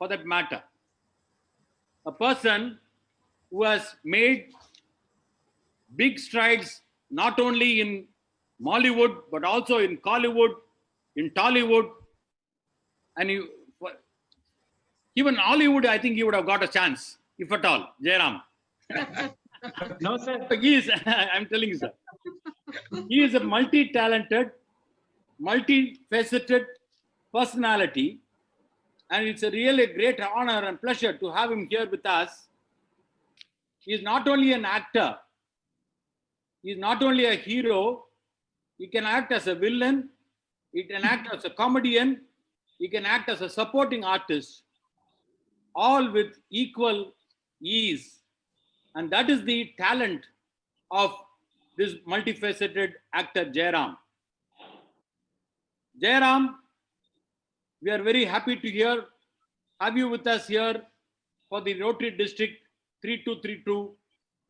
that matter. A person who has made big strides not only in Mollywood but also in Collywood, in Tollywood, and even Hollywood. I think he would have got a chance, if at all. Jairam. No, sir. He is. I'm telling you, sir. He is a multi-talented, multifaceted personality, and it's a really great honor and pleasure to have him here with us. He is not only an actor, he is not only a hero, he can act as a villain, he can act as a comedian, he can act as a supporting artist, all with equal ease. And that is the talent of this multifaceted actor, Jairam. Jairam, we are very happy to have you with us here for the Rotary District 3232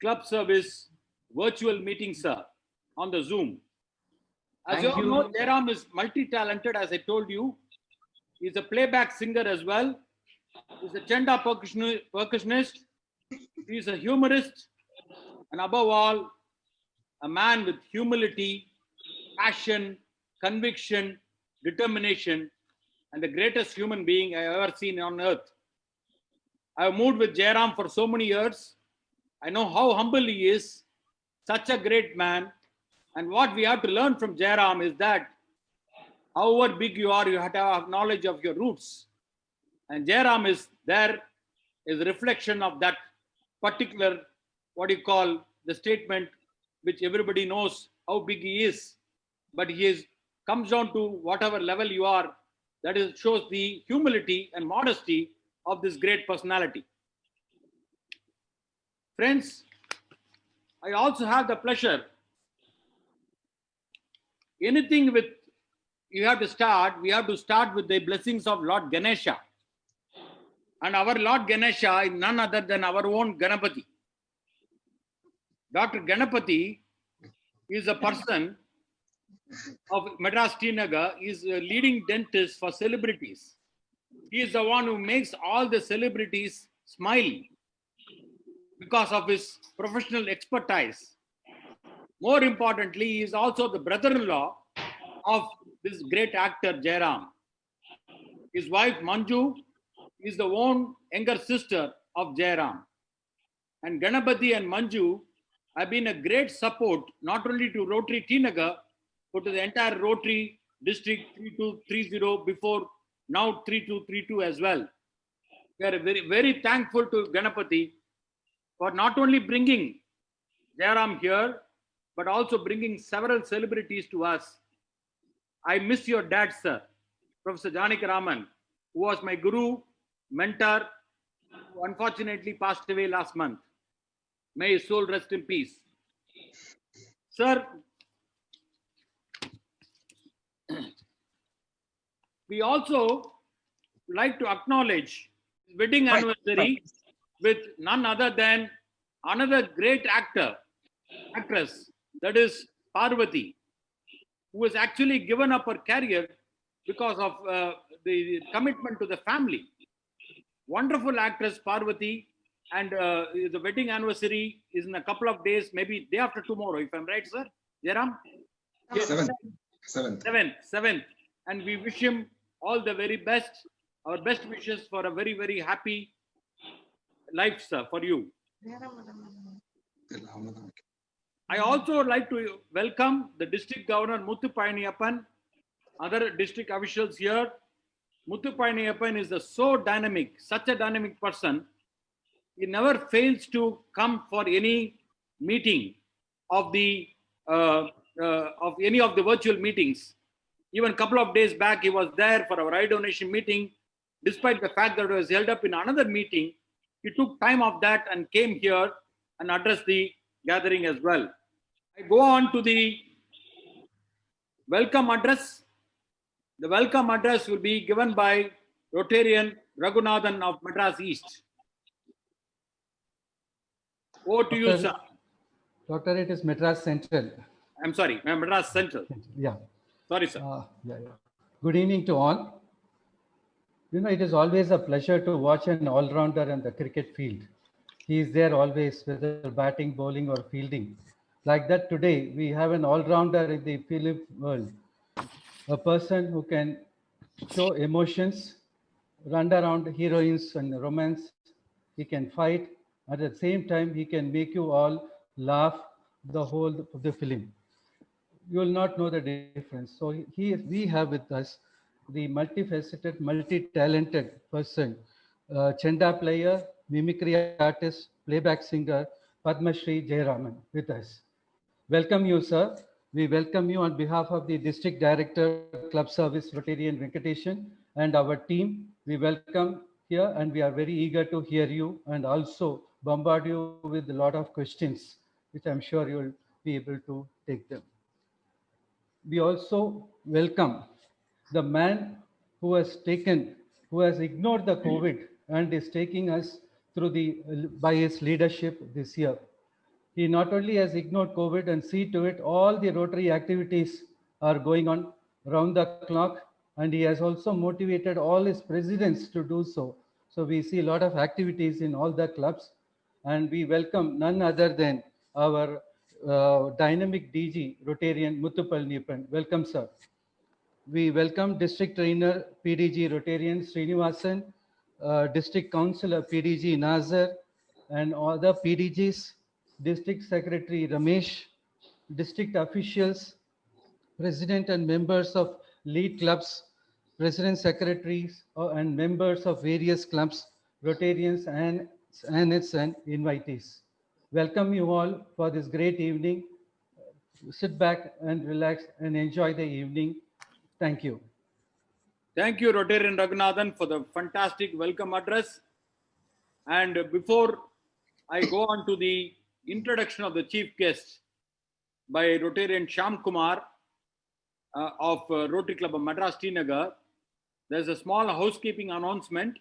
Club Service virtual meeting, sir, on the Zoom. As you all know, Jairam is multi-talented, as I told you. He's a playback singer as well. He's a chenda percussionist. He's a humorist. And above all, a man with humility, passion, conviction, determination, and the greatest human being I have ever seen on earth. I have moved with Jairam for so many years. I know how humble he is, such a great man. And what we have to learn from Jairam is that however big you are, you have to have knowledge of your roots. And Jairam is a reflection of that particular, what you call the statement, which everybody knows how big he is. But comes down to whatever level you are, that shows the humility and modesty of this great personality. Friends, I also have the pleasure. Anything we have to start with the blessings of Lord Ganesha. And our Lord Ganesha is none other than our own Ganapati. Dr. Ganapati is a person of Madras Tinagar, is a leading dentist for celebrities. He is the one who makes all the celebrities smile because of his professional expertise. More importantly, he is also the brother-in-law of this great actor Jairam. His wife Manju is the own younger sister of Jairam. And Ganapati and Manju have been a great support not only to Rotary Tinagar, but to the entire Rotary District 3230 before now 3232 as well. We are very, very thankful to Ganapati for not only bringing Jairam here, but also bringing several celebrities to us. I miss your dad, sir, Professor Janaki Raman, who was my guru, mentor, who unfortunately passed away last month. May his soul rest in peace. Sir, we also like to acknowledge his wedding anniversary with none other than another great actress, that is Parvati, who has actually given up her career because of the commitment to the family. Wonderful actress Parvati, and the wedding anniversary is in a couple of days, maybe day after tomorrow, if I'm right, sir? Jairam? Yes. 7th. And we wish him all the very best, our best wishes for a very, very happy life, sir, for you. I also like to welcome the District Governor Muthu Payaniappan, other district officials here. Muthu Payaniappan is such a dynamic person. He never fails to come for any meeting of any of the virtual meetings. Even a couple of days back, he was there for our eye donation meeting. Despite the fact that it was held up in another meeting, he took time of that and came here and addressed the gathering as well. I go on to the welcome address. The welcome address will be given by Rotarian Raghunathan of Madras East. Over to you, sir. Doctor, it is Madras Central. I'm sorry, Madras Central. Yeah. Sorry, sir. Good evening to all. You know, it is always a pleasure to watch an all-rounder on the cricket field. He is there always, whether batting, bowling, or fielding. Like that today, we have an all-rounder in the film world, a person who can show emotions, run around heroines and romance. He can fight. At the same time, he can make you all laugh the whole of the film. You will not know the difference. So we have with us the multifaceted, multi-talented person, Chenda player, mimicry artist, playback singer, Padma Shri Jayaraman with us. Welcome you, sir. We welcome you on behalf of the District Director, Club Service Rotarian Venkatesan, and our team. We welcome here and we are very eager to hear you and also bombard you with a lot of questions, which I'm sure you will be able to take them. We also welcome the man who has ignored the COVID and is taking us through by his leadership this year. He not only has ignored COVID and see to it all the Rotary activities are going on round the clock, and he has also motivated all his presidents to do so. So we see a lot of activities in all the clubs, and we welcome none other than our dynamic DG Rotarian Muthupal Nipan. Welcome, sir. We welcome District Trainer PDG Rotarian Srinivasan, District Councillor PDG Nazar, and other PDGs, District Secretary Ramesh, District officials, President and members of lead clubs, President Secretaries, and members of various clubs, Rotarians and its invitees. Welcome you all for this great evening. Sit back and relax and enjoy the evening. Thank you. Thank you, Rotarian Raghunathan, for the fantastic welcome address. And before I go on to the introduction of the chief guest by Rotarian Shyam Kumar of Rotary Club of Madras Tinagar, there's a small housekeeping announcement.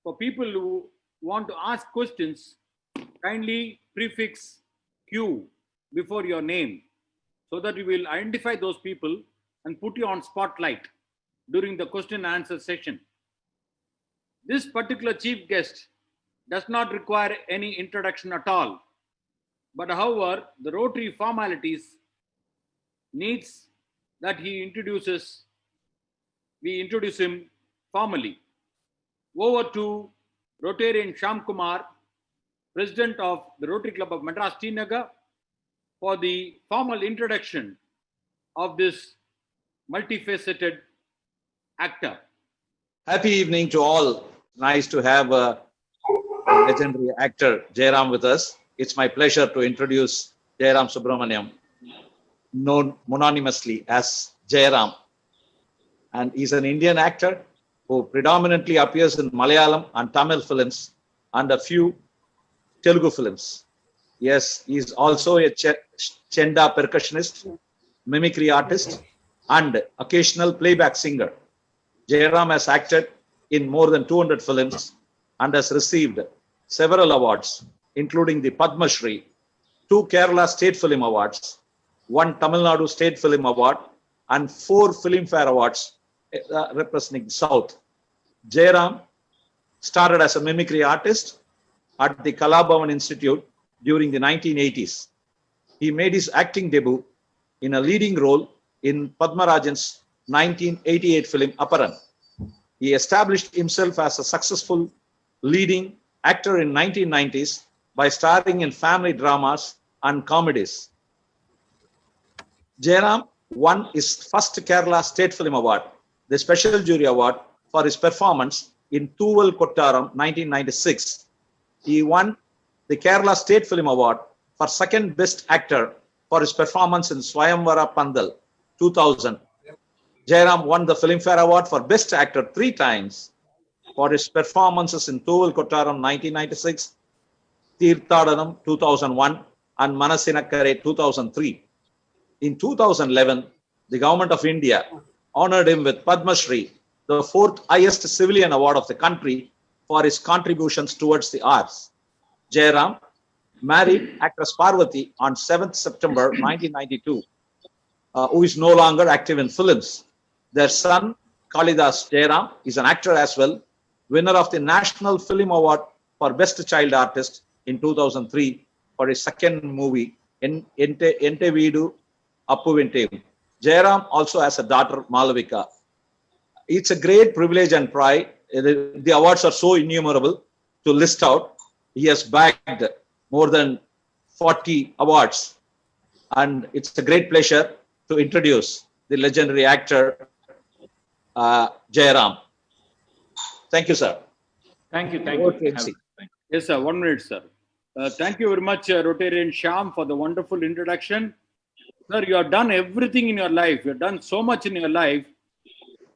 For people who want to ask questions, kindly prefix Q before your name so that we will identify those people and put you on spotlight during the question and answer session. This particular chief guest does not require any introduction at all. But however, the Rotary formalities needs that we introduce him formally. Over to Rotarian Shyam Kumar, President of the Rotary Club of Madras Tinagar, for the formal introduction of this multifaceted actor. Happy evening to all. Nice to have a legendary actor Jairam with us. It's my pleasure to introduce Jairam Subramaniam, known mononymously as Jairam. And he's an Indian actor who predominantly appears in Malayalam and Tamil films and a few Telugu films. Yes, he's also a Chenda percussionist, mimicry artist, and occasional playback singer. Jairam has acted in more than 200 films and has received several awards, including the Padma Shri, 2 Kerala State Film Awards, 1 Tamil Nadu State Film Award, and 4 Filmfare Awards representing South. Jairam started as a mimicry artist at the Kalabhavan Institute during the 1980s. He made his acting debut in a leading role in Padmarajan's 1988 film Aparan. He established himself as a successful leading actor in 1990s by starring in family dramas and comedies. Jairam won his first Kerala State Film Award, the Special Jury Award, for his performance in Thuval Kottaram 1996. He won the Kerala State Film Award for second best actor for his performance in Swayamvara Pandal 2000. Jairam won the Filmfare Award for Best Actor 3 times for his performances in Thuval Kottaram 1996, Tirthadanam 2001, and Manasinakkare 2003. In 2011, the Government of India honored him with Padma Shri, the 4th highest civilian award of the country, for his contributions towards the arts. Jairam married actress Parvati on 7th September 1992, who is no longer active in films. Their son, Kalidas Jairam is an actor as well, winner of the National Film Award for Best Child Artist in 2003 for his second movie, Ente Veedu Appu Vinte. Jairam also has a daughter, Malavika. It's a great privilege and pride. The awards are so innumerable to list out. He has bagged more than 40 awards. And it's a great pleasure to introduce the legendary actor, Jairam. Thank you, sir. Thank you. Thank you. Yes, sir. 1 minute, sir. Thank you very much, Rotarian Shyam, for the wonderful introduction. Sir, you have done everything in your life. You have done so much in your life.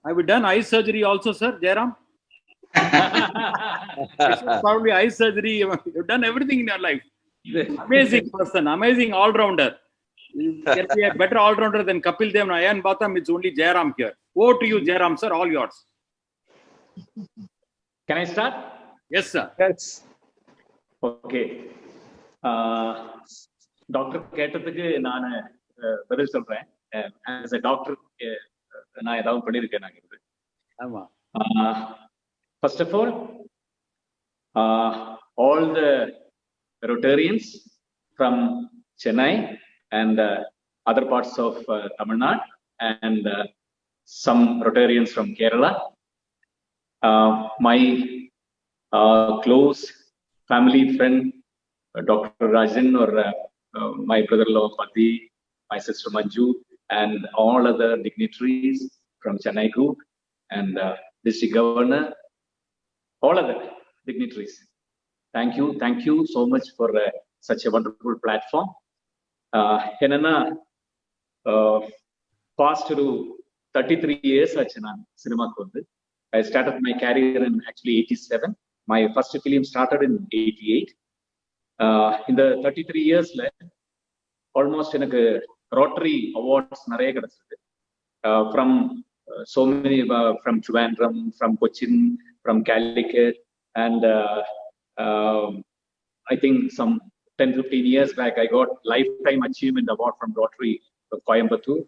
Have you done eye surgery also, sir, Jairam? Probably eye surgery. You've done everything in your life. Amazing person, amazing all-rounder. You can be a better all-rounder than Kapil Dev and Ayan Batham. It's only Jairam here. Over to you, Jairam, sir. All yours. Can I start? Yes, sir. Yes. Okay. Doctor கேட்டதுக்கு நான் பதில் சொல்றேன். As a doctor, நான் ஏதாவது பண்ணிருக்கேன் நாங்க. ஆமா. First of all the Rotarians from Chennai and other parts of Tamil Nadu and some Rotarians from Kerala. My close family friend, Dr. Rajan, or my brother-in-law Pati, my sister Manju, and all other dignitaries from Chennai group and district governor, all other dignitaries. Thank you so much for such a wonderful platform. Enna past 33 years achana cinema ku vandu. I started my career in actually 87. My first film started in 88. In the 33 years la almost enakku Rotary awards nariya kedachirukku. From so many, from Trivandrum, from Cochin, from Calicut, and I think some 10-15 years back I got Lifetime Achievement Award from Rotary of Coimbatore.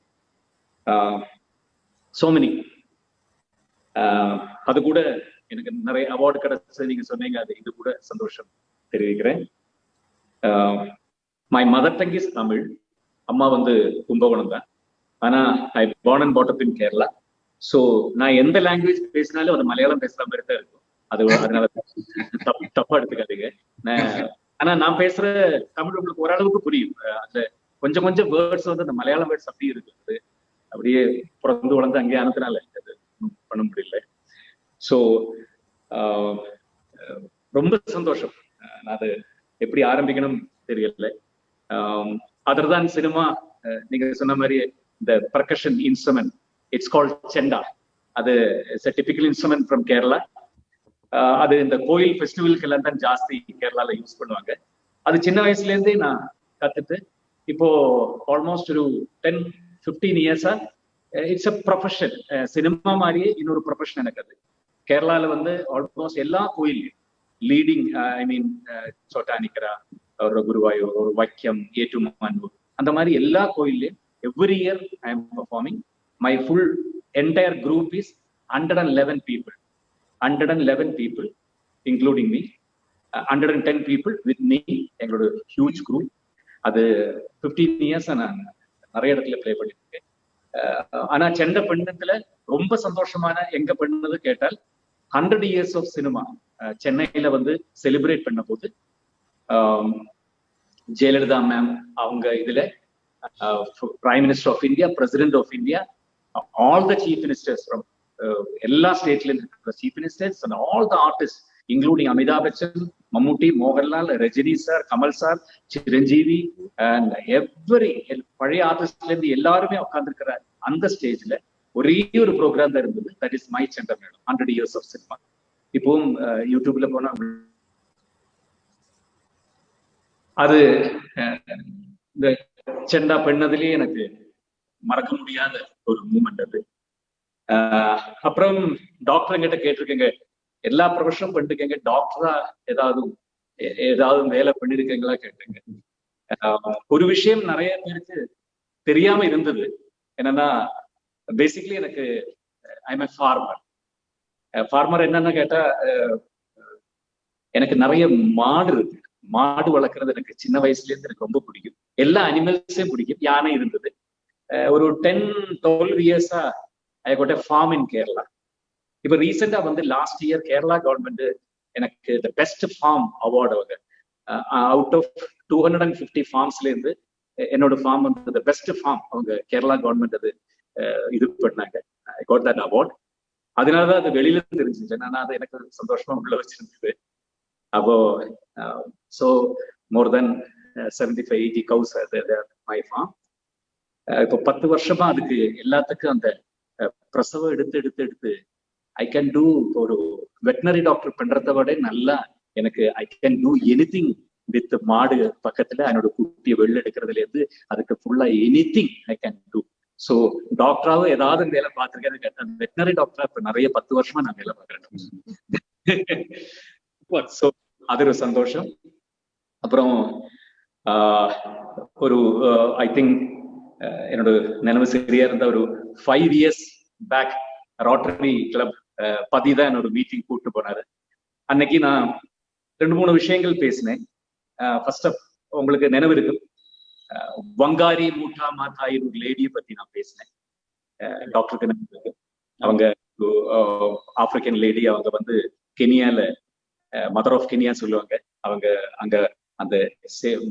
So many. அது கூட எனக்கு நிறைய award கிடைச்சது நீங்க சொன்னீங்க, அது இது கூட சந்தோஷம் தெரிவிக்கிறேன். My mother tongue is Tamil. அம்மா வந்து கும்பகோணம் தான். ஆனா ஐ born and brought up in Kerala. So நான் எந்த லாங்குவேஜ் பேசினாலும் அது மலையாளம் பேசுற மாதிரி தான் இருக்கும். அதனால தப்பா எடுத்துக்காதீங்க. ஆனா நான் பேசுற தமிழ் உங்களுக்கு ஓரளவுக்கு புரியும். அந்த கொஞ்சம் கொஞ்சம் வேர்ட்ஸ் வந்து அந்த மலையாளம் வேர்ட்ஸ் அப்படியே இருக்குது. அப்படியே பிறந்து வளர்ந்து அங்கேயே அனுத்தினால அது பண்ண முடியல. ஸோ ரொம்ப சந்தோஷம். நான் அது எப்படி ஆரம்பிக்கணும் தெரியல. அதர் தான் சினிமா, நீங்க சொன்ன மாதிரி இந்த பர்கஷன் இன்ஸ்ட்ருமெண்ட், இட்ஸ் கால்ட் செண்டா. அது it's a typical instrument from Kerala. அது இந்த கோயில் ஃபெஸ்டிவலுக்கு எல்லாம் தான் ஜாஸ்தி கேரளால யூஸ் பண்ணுவாங்க. அது சின்ன வயசுல இருந்தே நான் கத்துட்டு இப்போ ஆல்மோஸ்ட் ஒரு 10-15 இயர்ஸா இட்ஸ் அ ப்ரொஃபஷன். சினிமா மாதிரியே இன்னொரு ப்ரொஃபஷன் எனக்கு. அது கேரளால வந்து ஆல்மோஸ்ட் எல்லா கோயிலையும் லீடிங், ஐ மீன் சோட்டானிக்கரா, ஒரு குருவாயூர், ஒரு வைக்கம், ஏட்டுமானூர், அந்த மாதிரி எல்லா கோயிலையும் every year I am performing. My full entire group is 111 people. 111 people, including me. 110 people with me. எங்களோட ஹியூஜ் குரூப். அது 15 இயர்ஸ் நான் நிறைய இடத்துல பிளே பண்ணிருக்கேன். ஆனா செண்ட பண்ணத்துல ரொம்ப சந்தோஷமான எங்க பண்ணது கேட்டால் 100 years ஆஃப் சினிமா சென்னையில வந்து செலிப்ரேட் பண்ண போது ஜெயலலிதா மேம் அவங்க இதுல prime minister of India, president of India, all the chief ministers from எல்லா ஸ்டேட்ல இருக்கிற chief ministers and all the artist including Amitabh Bachchan, Mammootty, Mohanlal, Rajini sir, Kamal sir, Chiranjeevi and every பழைய ஆர்டிஸ்ட்ல இருந்து எல்லாருமே உட்கார்ந்துருக்கிற அந்த ஸ்டேஜ்ல ஒரே ஒரு ப்ரோக்ராம் தான் இருந்தது. தட் இஸ் மை செண்டா மேடம், 100 years ஆஃப் சினிமா. இப்பவும் யூடியூப்ல போனா அது இந்த செண்டா பண்ணதுலயே எனக்கு மறக்க முடியாத ஒரு மூமெண்ட் அது. அப்புறம் டாக்டர் கிட்ட கேட்டிருக்கேங்க, எல்லா ப்ரொஃபஷனும் பண்ணிருக்கேங்க, டாக்டரா ஏதாவது வேலை பண்ணிருக்கீங்களா கேட்டேங்க. ஒரு விஷயம் நிறைய பேருக்கு தெரியாம இருந்தது என்னன்னா, பேசிக்கலி எனக்கு ஐம் எ ஃபார்மர். ஃபார்மர் என்னன்னு கேட்டா, எனக்கு நிறைய மாடு இருக்கு. மாடு வளர்க்கறது எனக்கு சின்ன வயசுல இருந்து எனக்கு ரொம்ப பிடிக்கும். எல்லா அனிமல்ஸையும் பிடிக்கும். யானை இருந்தது. ஒரு 10-12 இயர்ஸா I got a farm in Kerala. இப்ப ரீசெண்டா வந்து லாஸ்ட் இயர் கேரளா கவர்மெண்ட் எனக்கு த பெஸ்ட் ஃபார்ம் அவார்டு அவங்க அவுட் ஆஃப் 250 ஃபார்ம்ஸ்ல இருந்து என்னோட ஃபார்ம் வந்து த பெஸ்ட் ஃபார்ம் அவங்க கேரளா கவர்மெண்ட் அது இது பண்ணாங்க. I got that award. அதனாலதான் அது வெளியில தெரிஞ்சுச்சு. நான் அது எனக்கு சந்தோஷமா உள்ள வச்சிருந்தது. அப்போ so more then 75-80 cows my farm. இப்போ 10 வருஷமா அதுக்கு எல்லாத்துக்கும் அந்த பிரசவம் எடுத்து ஐ கேன் டூ. ஒரு வெட்டினரி டாக்டர் பண்றதை விட நல்லா எனக்கு I can do anything with மாடு பக்கத்துல என்னோட குட்டியை வெளில எடுக்கிறதுல இருந்து அதுக்கு ஃபுல்லா anything I can do. So டாக்டராவும் ஏதாவது வேலை பார்த்துருக்கேன்னு கேட்டேன். வெட்டினரி டாக்டரா இப்ப நிறைய 10 வருஷமா நான் வேலை பார்க்குறேன். ஸோ அது ஒரு சந்தோஷம். அப்புறம் ஒரு ஐ திங்க் என்னோட நினைவு சரியா இருந்த ஒரு 5 இயர்ஸ் பேக் ரோட்டரி கிளப் பதி தான் என்னோட மீட்டிங் கூப்பிட்டு போனாரு. அன்னைக்கு நான் 2-3 விஷயங்கள் பேசினேன். ஃபர்ஸ்ட் உங்களுக்கு நினைவு இருக்கு, வங்காரி மூட்டா மாதாயின் ஒரு லேடியை பத்தி நான் பேசினேன். டாக்டருக்கு நினைவு இருக்கு. அவங்க ஆப்பிரிக்கன் லேடி. அவங்க வந்து கெனியால மதர் ஆஃப் கெனியா சொல்லுவாங்க. அவங்க அங்க அந்த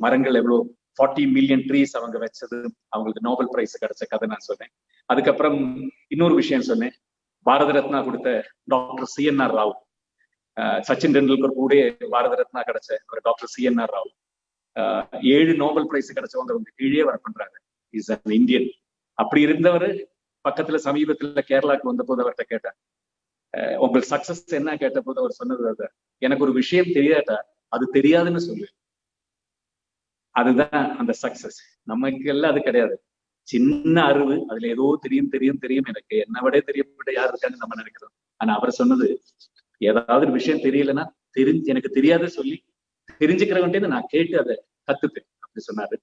மரங்கள் எவ்வளவு 40 மில்லியன் ட்ரீஸ் அவங்க வச்சது, அவங்களுக்கு நோபல் பிரைஸ் கிடைச்ச கதை நான் சொன்னேன். அதுக்கப்புறம் இன்னொரு விஷயம் சொன்னேன். பாரத ரத்னா கொடுத்த டாக்டர் CNR ராவ், சச்சின் டெண்டுல்கர் கூட பாரத ரத்னா கிடைச்ச ஒரு doctor CNR Rao 7 Nobel prize கிடைச்சவங்க அவங்க கீழே வர பண்றாங்க. Is an Indian. அப்படி இருந்தவர் பக்கத்துல சமீபத்துல கேரளாவுக்கு வந்த போது அவர்கிட்ட கேட்டேன், உங்களுக்கு சக்சஸ் என்ன கேட்ட போது அவர் சொன்னது, எனக்கு ஒரு விஷயம் தெரியாட்டா அது தெரியாதுன்னு சொல்லு. அதுதான் அந்த சக்சஸ். நமக்கு எல்லாம் அது கிடையாது. சின்ன அறிவு, அதுல ஏதோ தெரியும் எனக்கு, என்ன விட தெரியப்பட்ட யார் இருக்கான்னு நம்ம நினைக்கிறோம். ஆனா அவர் சொன்னது, ஏதாவது ஒரு விஷயம் தெரியலன்னா எனக்கு தெரியாத சொல்லி தெரிஞ்சுக்கிறவன்ட்டு நான் கேட்டு அதை கத்துப்பேன் அப்படி சொன்னாரு.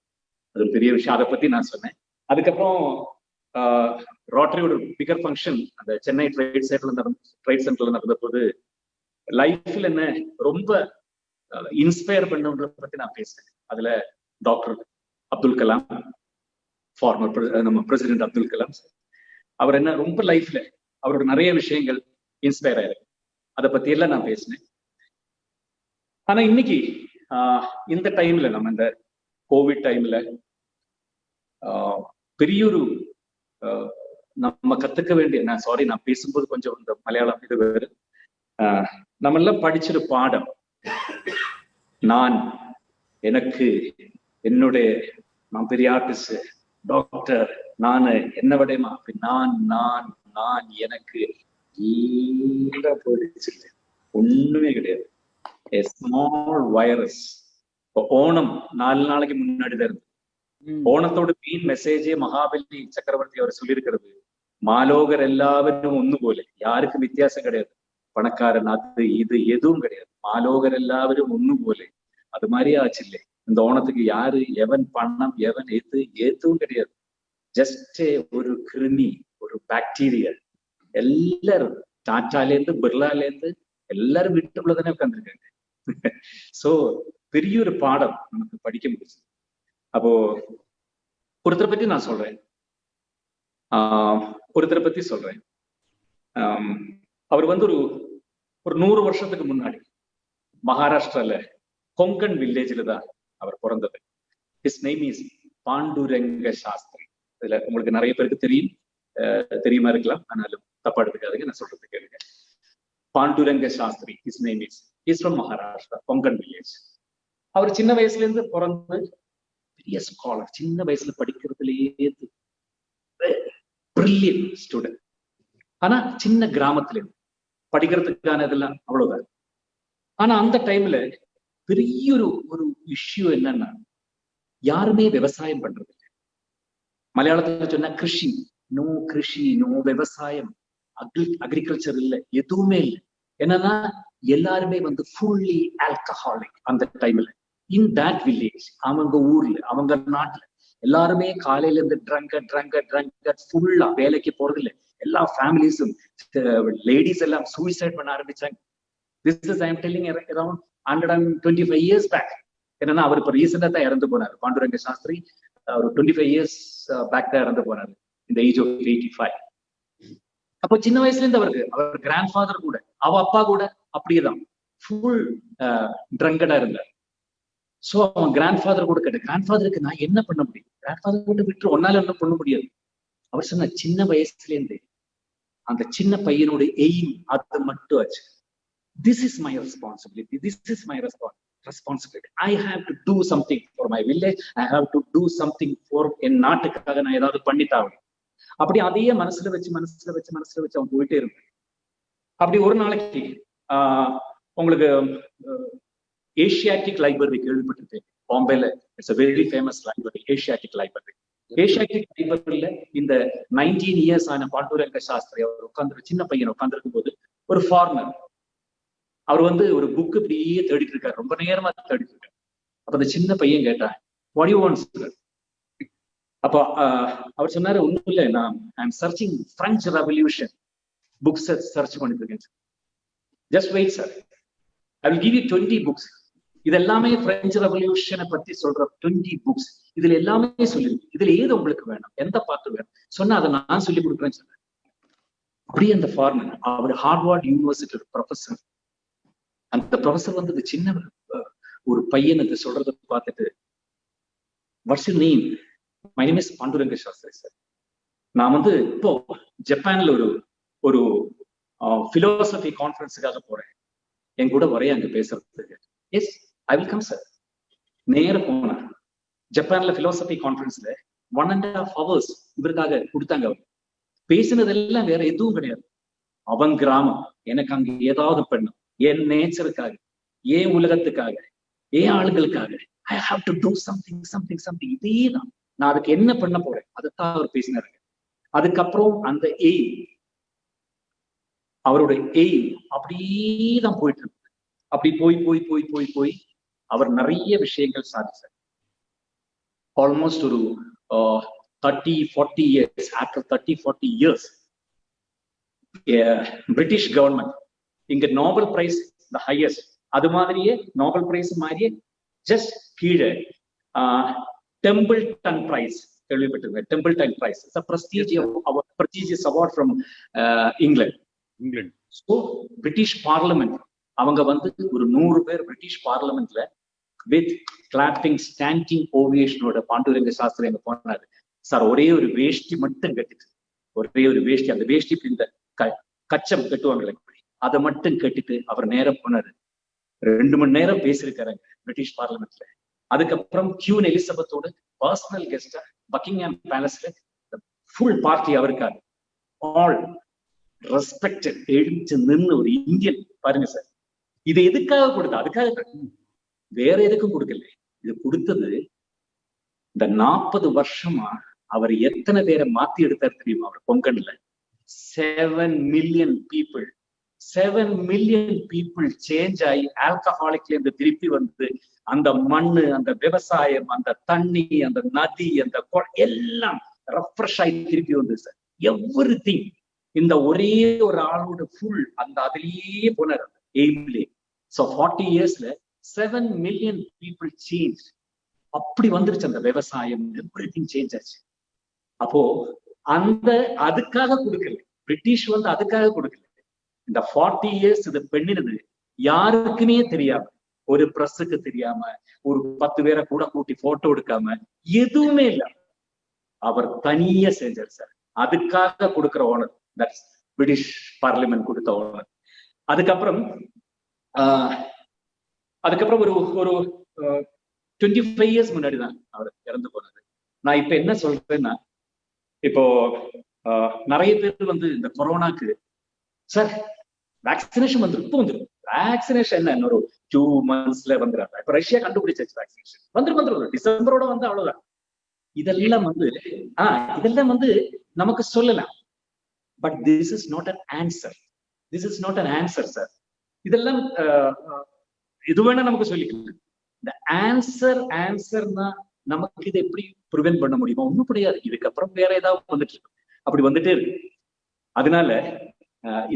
அது ஒரு பெரிய விஷயம். அதை பத்தி நான் சொன்னேன். அதுக்கப்புறம் ரோட்டரியோட பிகர் ஃபங்க்ஷன் அந்த சென்னை ட்ரேட் சென்டர்ல நடந்த போது லைஃப்ல என்ன ரொம்ப இன்ஸ்பயர் பண்ணுன்றத பத்தி நான் பேசினேன். அதுல டாக்டர் அப்துல் கலாம், ஃபார்மர் நம்ம பிரசிடென்ட் அப்துல் கலாம், அவர் என்ன ரொம்ப லைஃப்ல அவரோட நிறைய விஷயங்கள் இன்ஸ்பயர் ஆயிருக்கு. அதை பத்தி எல்லாம் நான் பேசினேன். ஆனா இன்னைக்கு இந்த டைம்ல, நம்ம இந்த கோவிட் டைம்ல பெரிய ஒரு நம்ம கத்துக்க வேண்டிய, நான் பேசும்போது கொஞ்சம் இந்த மலையாளம் இது வேறு, நம்ம எல்லாம் படிச்சிரு பாடம். எனக்கு என்னுடைய நான் பெரிய ஆர்டிஸ்ட், டாக்டர், நானு என்ன விடமா நான் எனக்கு போயிடுச்சு, ஒண்ணுமே கிடையாது. Small virus. ஓணம் 4 நாளைக்கு முன்னாடிதான் இருந்து. ஓணத்தோட மெயின் மெசேஜே மகாபலி சக்கரவர்த்தி அவர் சொல்லியிருக்கிறது, மாலோகர் எல்லாவரும் ஒண்ணுപോലെ, யாருக்கும் வித்தியாசம் கிடையாது. பணக்காரன் அது இது எதுவும் கிடையாது. மாலோகர் எல்லாவரும் ஒண்ணுപോലെ. அது மாதிரியே ஆச்சு இல்லை இந்த ஓணத்துக்கு. யாரு எவன் பணம் எவன் எதுவும் கிடையாது. ஜஸ்ட் ஒரு கிருமி, ஒரு பாக்டீரியா. எல்லாரும் டாட்டாலேருந்து பிர்லாலேருந்து எல்லாரும் வீட்டுக்குள்ளதானே உட்காந்துருக்காங்க. சோ பெரிய ஒரு பாடம் நமக்கு படிக்க முடிச்சு. அப்போ ஒருத்தரை பத்தி நான் சொல்றேன். அவர் வந்து ஒரு 100 வருஷத்துக்கு முன்னாடி மகாராஷ்டிரால கொங்கன் வில்லேஜ்ல தான் அவர் பிறந்தது. His name is Panduranga Shastri. இதுல உங்களுக்கு நிறைய பேருக்கு தெரியுமா இருக்கலாம், ஆனாலும் தப்பா எடுத்துக்காதுங்க, நான் சொல்றது கேளுங்க. Panduranga Shastri, his name is from Maharashtra, Konkan village. அவர் சின்ன வயசுல இருந்து பிறந்து பெரிய ஸ்காலர், சின்ன வயசுல படிக்கிறதுலயே பிரில்லியன்ட் ஸ்டூடெண்ட். ஆனா சின்ன கிராமத்துல இருந்து படிக்கிறதுக்கான இதெல்லாம் அவ்வளவுதான். ஆனா அந்த டைம்ல பெரிய ஒரு இஷ்யூ என்னன்னா, யாருமே விவசாயம் பண்றது இல்லை. மலையாளத்துல சொன்னா கிருஷி நோ விவசாயம், அக்ரிகல்ச்சர் இல்லை, எதுவுமே இல்லை. என்னன்னா எல்லாருமே வந்து ஃபுல்லி ஆல்கஹாலிக் அந்த டைம்ல. இன் தட் வில்லேஜ், அவங்க ஊர்ல, அவங்க நாட்டுல எல்லாருமே காலையில இருந்து ட்ரங்கட் ஃபுல்லா வேலைக்கு போறது இல்லை. எல்லா ஃபேமிலிஸும் லேடிஸ் எல்லாம் சூசைட் பண்ண ஆரம்பிச்சாங்க. This is I am telling around 125 years back. என்னன்னா அவர் இப்ப ரீசெண்டா தான் இறந்து போனாரு. பாண்டுரங்க சாஸ்திரி ஒரு 25 years பேக் தான் இறந்து போனாரு இந்த ஏஜ் ஆஃப் 85. அப்போ சின்ன வயசுல இருந்து அவருக்கு அவர் கிராண்ட் ஃபாதர் கூட அவ அப்பா கூட அப்படியேதான் ஃபுல் ட்ரங்கடா இருந்தார். சோ அவன் கிராண்ட் ஃபாதர் கூட கேட்ட, கிராண்ட் ஃபாதருக்கு நான் என்ன பண்ண முடியும், கிராண்ட் ஃபாதர் கூட விட்டு ஒன்னால என்ன பண்ண முடியாது. அவர் சொன்ன சின்ன வயசுல இருந்து அந்த சின்ன பையனோட எய்ம் அது மட்டும் ஆச்சு. This is my responsibility. This is my responsibility. I have to do something for my village. I have to do something for என் நாட்டுக்காக நான் ஏதாவது பண்ணித்தான். அப்படி அதையே மனசுல வச்சு அவன் போயிட்டே இருப்பான். அப்படி ஒரு நாளைக்கு உங்களுக்கு ஏசியாட்டிக் லைப்ரரி கேள்விப்பட்டிருக்கேன் பாம்பேல. It's a very famous library, Asiatic library. Asiatic லைப்ரரியில இந்த 19 years ஆன பாண்டுரங்க சாஸ்திரி அவர் உட்கார்ந்து, சின்ன பையன் உட்கார்ந்துருக்கும் போது ஒரு ஃபாரினர் அவர் ஒரு புக் இப்படியே தேடிட்டு இருக்காரு, ரொம்ப நேரமா தேடிட்டு இருக்காரு. அப்ப அந்த சின்ன பையன் கேட்டான், what do you want sir? அப்போ அவர் சொன்னாரு, ஒண்ணும் இல்லை, நான் I am searching French revolution books search பண்ணிட்டு இருக்கேன். Just wait sir, I will give you 20 books. இது எல்லாமே பிரெஞ்சு ரெவல்யூஷனை பத்தி சொல்ற 20 books. இதுல எல்லாமே சொல்லிருக்கு, இதுல ஏது உங்களுக்கு வேணும், எந்த பாட்டு வேணும் சொன்னா அதை நான் சொல்லி கொடுக்குறேன்னு சொன்னேன். அப்படியே அந்த ஃபாரினர் அவர் ஹார்வர்ட் யூனிவர்சிட்டி ப்ரொஃபஸர். அந்த ப்ரொஃபஸர் சின்ன ஒரு பையனுக்கு சொல்றதை பார்த்துட்டு, what's your name? My name is Panduranga Shastri sir. நான் இப்போ ஜப்பான்ல ஒரு பிலோசபி கான்ஃபரன்ஸுக்காக போறேன், என் கூட வரைய அங்க பேசுறதுக்கு. Yes I will come sir. நேர போன ஜப்பான்ல பிலோசபி கான்ஃபரன்ஸ்ல 1.5 hours இவருக்காக கொடுத்தாங்க. அவர் பேசினதெல்லாம் வேற எதுவும் கிடையாது. அவன் கிராமம் எனக்கு அங்க ஏதாவது பண்ணும், என் நேச்சருக்காக, ஏன் உலகத்துக்காக, ஏன் ஆளுங்களுக்காக, I have to do something. இதேதான் நான் அதுக்கு என்ன பண்ண போறேன், அதைத்தான் அவர் பேசினாரு. அதுக்கப்புறம் அந்த எய்ம், அவரோட எய்ம் அப்படியே தான் போயிட்டு இருக்கு. அப்படி போய் அவர் நிறைய விஷயங்கள் சாதிச்சார். ஆல்மோஸ்ட் ஒரு 30-40 years, after 30-40 years, British government இங்க நோபல் பிரைஸ் த ஹையஸ்ட், அது மாதிரியே நோபல் பிரைஸ் மாதிரியே ஜஸ்ட் கீழே டெம்பிள்டன் பிரைஸ் கேள்விப்பட்டிருங்க. Templeton prize it's a prestigious award from England. So British parliament அவங்க ஒரு 100 பேர் பிரிட்டிஷ் பார்லிமெண்ட்ல வித் கிளாப்பிங் ஸ்டாண்டிங் ஓவியேஷனோட பாண்டுரங்க சாஸ்திரி அங்க போனாரு. சார் ஒரே ஒரு வேஷ்டி மட்டும் கட்டிட்டு, ஒரே ஒரு வேஷ்டி, அந்த வேஷ்டி இந்த கச்சம் கட்டுவாங்களே அதை மட்டும் கட்டிட்டு அவர் நேரம் போனாரு. 2 மணி நேரம் பேசியிருக்காருங்க பிரிட்டிஷ் பார்லிமெண்ட்ல. அதுக்கப்புறம் கியூன் எலிசபெத்தோட பர்சனல் கெஸ்டா பக்கிங்ஹாம் பேலஸ்ல ஃபுல் பார்ட்டி அவருக்காக, ஆல் ரெஸ்பெக்டட், எழுந்து நின்று ஒரு இந்தியன் பாருங்க சார். இது எதுக்காக கொடுத்தா? அதுக்காக வேற எதுக்கும் கொடுக்கல. இது கொடுத்தது இந்த 40 வருஷமா அவர் எத்தனை பேரை மாத்தி எடுத்தாரு தெரியுமா? அவர் கொங்கன்ல 7 million people சேஞ்ச் ஆகி ஆல்கஹாலிக்ல இருந்து திருப்பி அந்த மண்ணு, அந்த விவசாயம், அந்த தண்ணி, அந்த நதி, அந்த எல்லாம் ரெஃப்ரெஷ் ஆகி திருப்பி சார். எவ்ரிதிங் இந்த ஒரே ஒரு ஆளோட ஃபுல் அந்த அதுலயே போனார் எய்ம்லே. ஸோ 40 yearsல 7 million people சேஞ்ச். அப்படி வந்துருச்சு அந்த விவசாயம், எவ்ரிதிங் சேஞ்ச் ஆச்சு. அப்போ அதுக்காக கொடுக்கல பிரிட்டிஷ், அதுக்காக கொடுக்கல. இந்த 40 years இது பண்ணினது யாருக்குமே தெரியாம, ஒரு பிரஸுக்கு தெரியாம, ஒரு 10 பேரை கூட கூட்டி போட்டோ எடுக்காம, எதுவுமே இல்லை, அவர் தனியா செஞ்சார் சார். அதுக்காக கொடுக்கிற ஓனர், தட்ஸ் பிரிட்டிஷ் பார்லிமெண்ட் கொடுத்த ஓனர். அதுக்கப்புறம் ஒரு 25 years முன்னாடிதான் அவர் இறந்து போனாரு. நான் இப்ப என்ன சொல்றேன்னா, இப்போ நிறைய பேர் இந்த கொரோனாக்கு சார் வேக்சினேஷன் வந்துடும். வேக்சினேஷன் என்ன இன்னொரு 2 months வந்துடுறாங்க. இப்ப ரஷ்யா கண்டுபிடிச்சாச்சு வேக்சினேஷன் வந்துடும். டிசம்பரோட அவ்வளவுதான். இதெல்லாம் இதெல்லாம் நமக்கு சொல்லலாம். But this is not an answer. Sir. இதெல்லாம் இது வேணா நமக்கு சொல்லிக்கலாம். இந்த ஆன்சர்னா நமக்கு இதை எப்படி ப்ரிவென்ட் பண்ண முடியுமா? ஒண்ணும் கிடையாது. இதுக்கப்புறம் வேற ஏதாவது வந்துட்டு இருக்கு. அப்படி வந்துட்டே இருக்கு. அதனால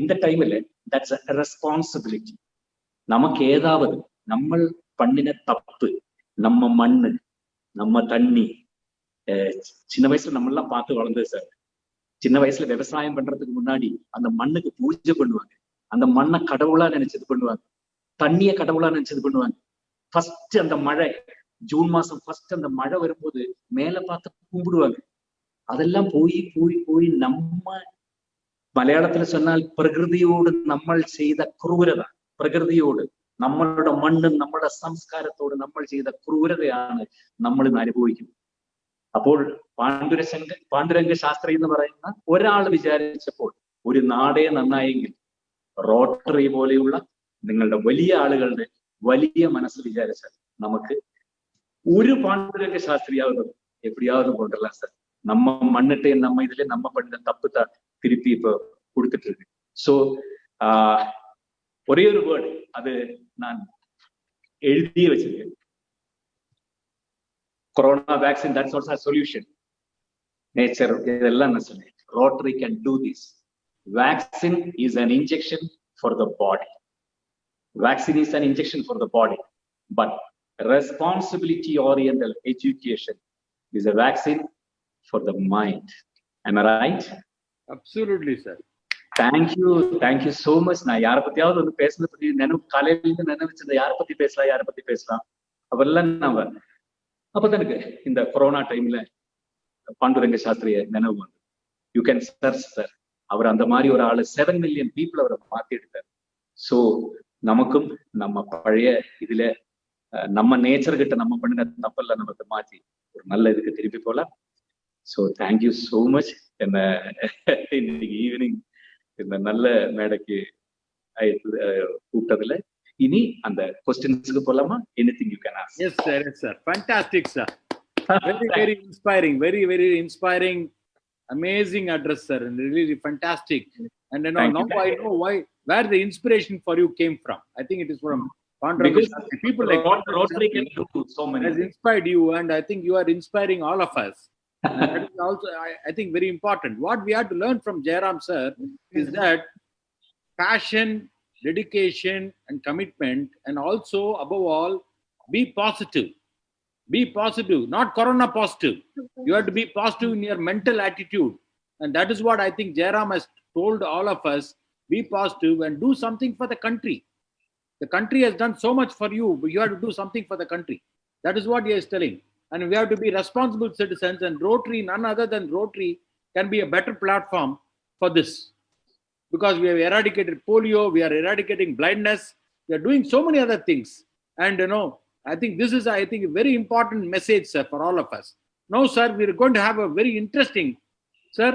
இந்த டைம்ல தட்ஸ் a responsibility. நமக்கு ஏதாவது நம்ம பண்ணின தப்பு, நம்ம மண்ணு, நம்ம தண்ணி, சின்ன வயசுல நம்ம எல்லாம் பார்த்து வளர்ந்தது சார். சின்ன வயசுல விவசாயம் பண்றதுக்கு முன்னாடி அந்த மண்ணுக்கு பூஜை பண்ணுவாங்க, அந்த மண்ணை கடவுளா நினைச்சது பண்ணுவாங்க, தண்ணிய கடவுளா நினைச்சது பண்ணுவாங்க. ஃபர்ஸ்ட் அந்த மழை, ஜூன் மாசம் ஃபர்ஸ்ட் அந்த மழை வரும்போது மேல பார்த்து கும்பிடுவாங்க. அதெல்லாம் போய் போய் போய் நம்ம മലയാളത്തിൽ சொன்னால் പ്രകൃതിയോട് നമ്മൾ ചെയ്ത ക്രൂരത, പ്രകൃതിയോട് നമ്മളുടെ മണ്ണും നമ്മുടെ സംസ്കാരത്തോട് നമ്മൾ ചെയ്ത ക്രൂരതയാണ് നമ്മൾ ഇന്ന് അനുഭവിക്കുന്നത്. അപ്പോൾ പാണ്ഡുരംഗ ശാസ്ത്രി എന്ന് പറയുന്ന ഒരാൾ വിചാരിച്ചപ്പോൾ ഒരു നാടേ നന്നായെങ്കിൽ റോട്ടറി പോലെയുള്ള നിങ്ങളുടെ വലിയ ആളുകളുടെ വലിയ മനസ്സ് വിചാരിച്ചാൽ നമുക്ക് ഒരു പാണ്ഡുരംഗ ശാസ്ത്രിയാവുന്നത് എപ്പിടിയാവുന്ന കൊണ്ടല്ല സാർ. நம்ம மண்ணிட்டே நம்ம இதுல நம்ம பண்ண தப்பு தான் திருப்பி இப்ப கொடுத்துட்டு இருக்கு. ஸோ ஒரே ஒரு வேர்டு அது நான் எழுதியே வச்சிருக்கேன். Corona vaccine, that's also a solution. Nature இதெல்லாம் நான் சொன்னேன். Rotary can do this. Vaccine is an injection for the body. Vaccine is an injection for the body, but responsibility oriented education is a vaccine for the mind. Am I right? Absolutely, sir. Thank you so much. நான் யாரை பத்தியாவது வந்து பேசுறது பத்தி காலையில இருந்து நினைச்சிருந்த யாரை பத்தி பேசலாம் அவெல்லாம் நம்ம அப்பதான் எனக்கு இந்த கொரோனா டைம்ல பாண்டுரங்க சாஸ்திரிய நினைவு வந்து யூ கேன் சர்ச் சார். அவர் அந்த மாதிரி ஒரு ஆளு 7 million people அவரை மாத்தி எடுத்தார். ஸோ நமக்கும் நம்ம பழைய இதுல நம்ம நேச்சர் கிட்ட நம்ம பண்ணின தப்பெல்லாம் நமக்கு மாற்றி ஒரு நல்ல இதுக்கு திருப்பி போலாம். So thank you so much. என்ன இன்னைக்கு ஈவினிங் இந்த நல்ல மேடைக்கு கூப்பிட்டதுல இனி அந்த கொஸ்டின்ஸ்க்கு போலாமா? Anything you can ask. Yes sir, yes sir. Fantastic sir. Very inspiring, very inspiring, amazing address sir, and really fantastic. And now I know where the inspiration for you came from. I think it is from because people like Rotary can do so many has inspired you, and I think you are inspiring all of us. That is also I think very important. What we have to learn from Jairam sir is that passion, dedication and commitment, and also above all be positive, not corona positive. You have to be positive in your mental attitude, and that is what I think Jairam has told all of us. Be positive and do something for the country. The country has done so much for you, but you have to do something for the country. That is what he is telling. And we have to be responsible citizens, and Rotary, none other than Rotary, can be a better platform for this. Because we have eradicated polio, we are eradicating blindness, we are doing so many other things. And I think this is a very important message, sir, for all of us. Now, sir, we are going to have a very interesting, sir,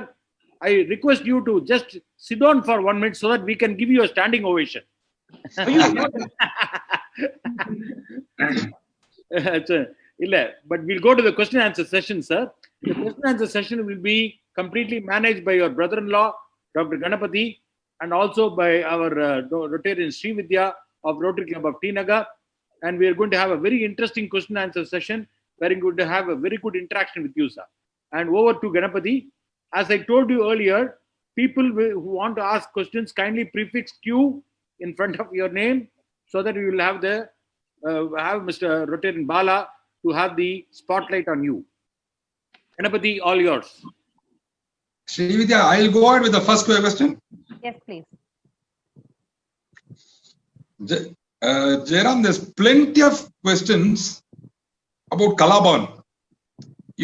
I request you to just sit down for 1 minute so that we can give you a standing ovation. But we'll go to the question answer session, sir. The question answer session will be completely managed by your brother-in-law, Dr. Ganapati, and also by our Rotarian Sri Vidya of Rotary Club of T Nagar. And we are going to have a very interesting question answer session where we're going to have a very good interaction with you, sir. And over to Ganapati. As I told you earlier, people who want to ask questions, kindly prefix Q in front of your name so that we will have have Mr. Rotarian Bala to have the spotlight on you. Ganapati, all yours. Srividya, I'll go ahead with the first question. Yes, please. Jairam, there's plenty of questions about Kalaban.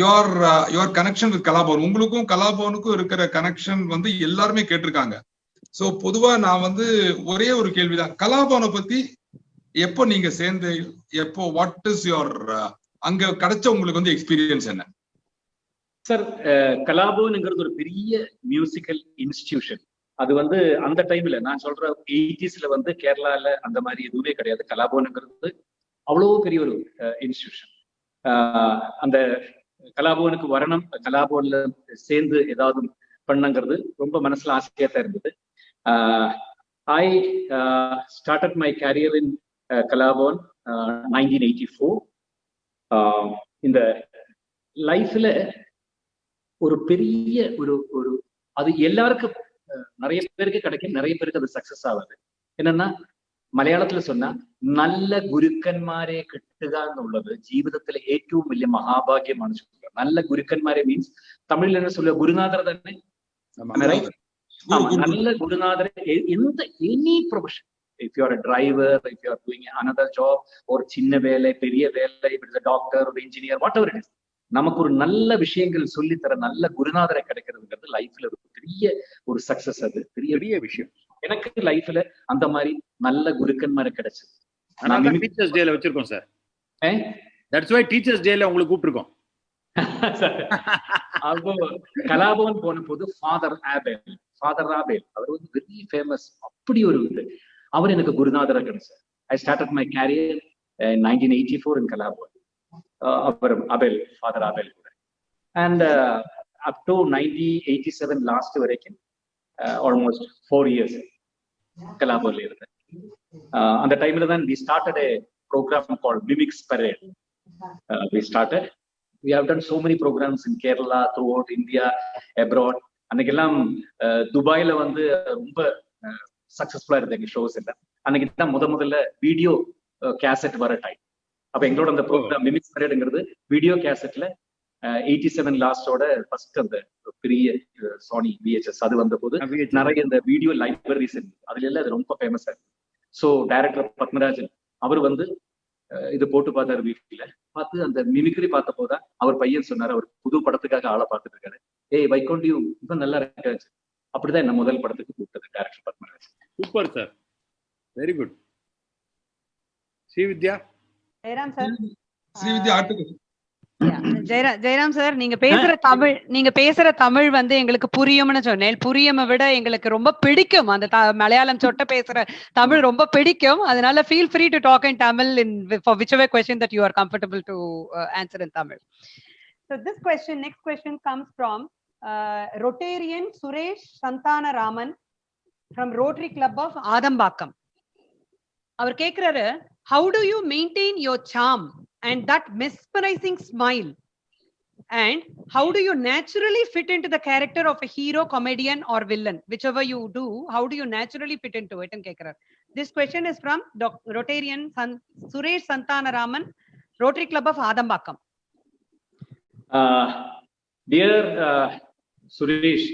Your connection with Kalaban. உங்களுக்கும் கலாபவனுக்கும் இருக்கிற connection வந்து எல்லாருமே கேட்டிருக்காங்க. So பொதுவா நான் வந்து ஒரே ஒரு கேள்விதான். கலாபவனை பத்தி எப்போ நீங்க சேர்ந்து எப்போ வாட் இஸ் யுவர் அங்க கிடைச்ச உங்களுக்கு வந்து எக்ஸ்பீரியன்ஸ் என்ன? சார், கலாபவன்ங்கிறது ஒரு பெரிய மியூசிக்கல் இன்ஸ்டிடியூஷன். அது வந்து அந்த டைம்ல நான் சொல்ற 80s வந்து கேரளால அந்த மாதிரி எதுவுமே கிடையாது. கலாபவன்ங்கிறது அவ்வளவு பெரிய ஒரு இன்ஸ்டிடியூஷன். அந்த கலாபவனுக்கு வரணும், கலாபவன்ல சேர்ந்து ஏதாவது பண்ணுங்கிறது ரொம்ப மனசுல ஆசையா தான் இருந்தது. ஐ ஸ்டார்டட் மை கேரியர் இன் கலாபவன் 1984. இந்த லைஃப்ல ஒரு பெரிய ஒரு அது எல்லாருக்கும் நிறைய பேருக்கு கிடைக்கும், நிறைய பேருக்கு அது சக்சஸ் ஆகுது. என்னன்னா മലയാളത്തിൽ சொன்னா നല്ല ഗുരുക്കന്മാരെ കിട്ടുക എന്നുള്ളത് ജീവിതത്തിലെ ഏറ്റവും വലിയ മഹാഭാഗ്യമാണ്. நல்ல ഗുരുക്കന്മാരെ മീൻസ് തമിഴിൽ என்ன சொல்ல ഗുരുനാഥർ തന്നെ. நல்ல ഗുരുനാഥരെ എന്ത് any profession, if you are a driver, if you are doing another job, ஒரு சின்ன வேலை பெரிய வேலை, if it's a doctor or engineer, whatever it is, நமக்கு ஒரு நல்ல விஷயங்கள் சொல்லித்தர நல்ல குருநாதரை கிடைக்கிறதுங்கிறது லைஃப்ல ஒரு பெரிய ஒரு சக்சஸ். அது பெரிய விஷயம். எனக்கு லைஃப்ல அந்த மாதிரி நல்ல குருக்கன்மாரை கிடைச்சது. டீச்சர்ஸ் டேல வச்சிருக்கோம் சார். தட்ஸ் வை டீச்சர்ஸ் டேல உங்களுக்கு கூப்பிட்டுருக்கோம். அப்போ கலாபவன் போன போது ஃபாதர் ஆபேல் அவர் வந்து வெரி ஃபேமஸ். அப்படி ஒரு இது அவர் எனக்கு குருநாதரை கிடைச்சார். I started my career 1984 in Kalabhavan. அவர் ஃபாதர் ஆபேல் கூட. அண்ட் அப் டு 1987 லாஸ்ட் வரைக்கும் ஆல்மோஸ்ட் 4 years கலாபவன்ல இருந்தேன். அந்த டைம்ல தான் we started a program called Mimics Parade. We have done so many programs in Kerala, throughout India, abroad. அன்னைக்கெல்லாம் துபாயில வந்து ரொம்ப சக்சஸ்ஃபுல்லா இருந்த எங்க ஷோஸ் எல்லாம். அன்னைக்கு தான் முதல்ல வீடியோ கேசட் வர டைம். அப்ப எங்களோட அந்த ப்ரோக்ராம் மிமிக்ஸ் பரேடுங்கிறது வீடியோ கேசட்ல 87 லாஸ்டோட ஃபர்ஸ்ட் அந்த பெரிய சோனி VHS அது வந்த போது நிறைய இந்த வீடியோ லைப்ரரிஸ் இருந்தது. அதுல எல்லாம் அது ரொம்ப ஃபேமஸா இருக்கு. ஸோ டைரக்டர் பத்மராஜன் அவர் வந்து இது போட்டு பார்த்தாரு வீட்டுல பார்த்து அந்த மிமிக்ரி பார்த்த போதான் அவர் பையன் சொன்னாரு, அவர் புது படத்துக்காக ஆளை பார்த்துட்டு இருக்காரு. ஏய் வைக்கோண்டியும் இவன் நல்லா இருக்காச்சு. அப்படிதான் என்ன முதல் படத்துக்கு கூப்பிட்டது director Padmarajan. Super sir, very good. Srividya. Jayaram sir. Srividya ஆட்டுக்கு. ஜெயராம் சார், நீங்க பேசுற தமிழ் வந்து எங்களுக்கு புரியும்னு சொன்னேன். புரியுமை விட எங்களுக்கு ரொம்ப பிடிக்கும். அந்த மலையாளம் சொட்ட பேசுற தமிழ் ரொம்ப பிடிக்கும். அதனால feel free to talk in Tamil for whichever question that you are comfortable to answer in Tamil. So next question comes from Rotarian Suresh Santanaraman from Rotary Club of Adambakam. அவர் கேக்குறாரு, how do you maintain your charm and that mesmerizing smile, and how do you naturally fit into the character of a hero, comedian or villain, whichever you do, how do you naturally fit into it? And kekrar, this question is from Rotarian Suresh Santanaraman, Rotary Club of Adambakam. Dear Suresh,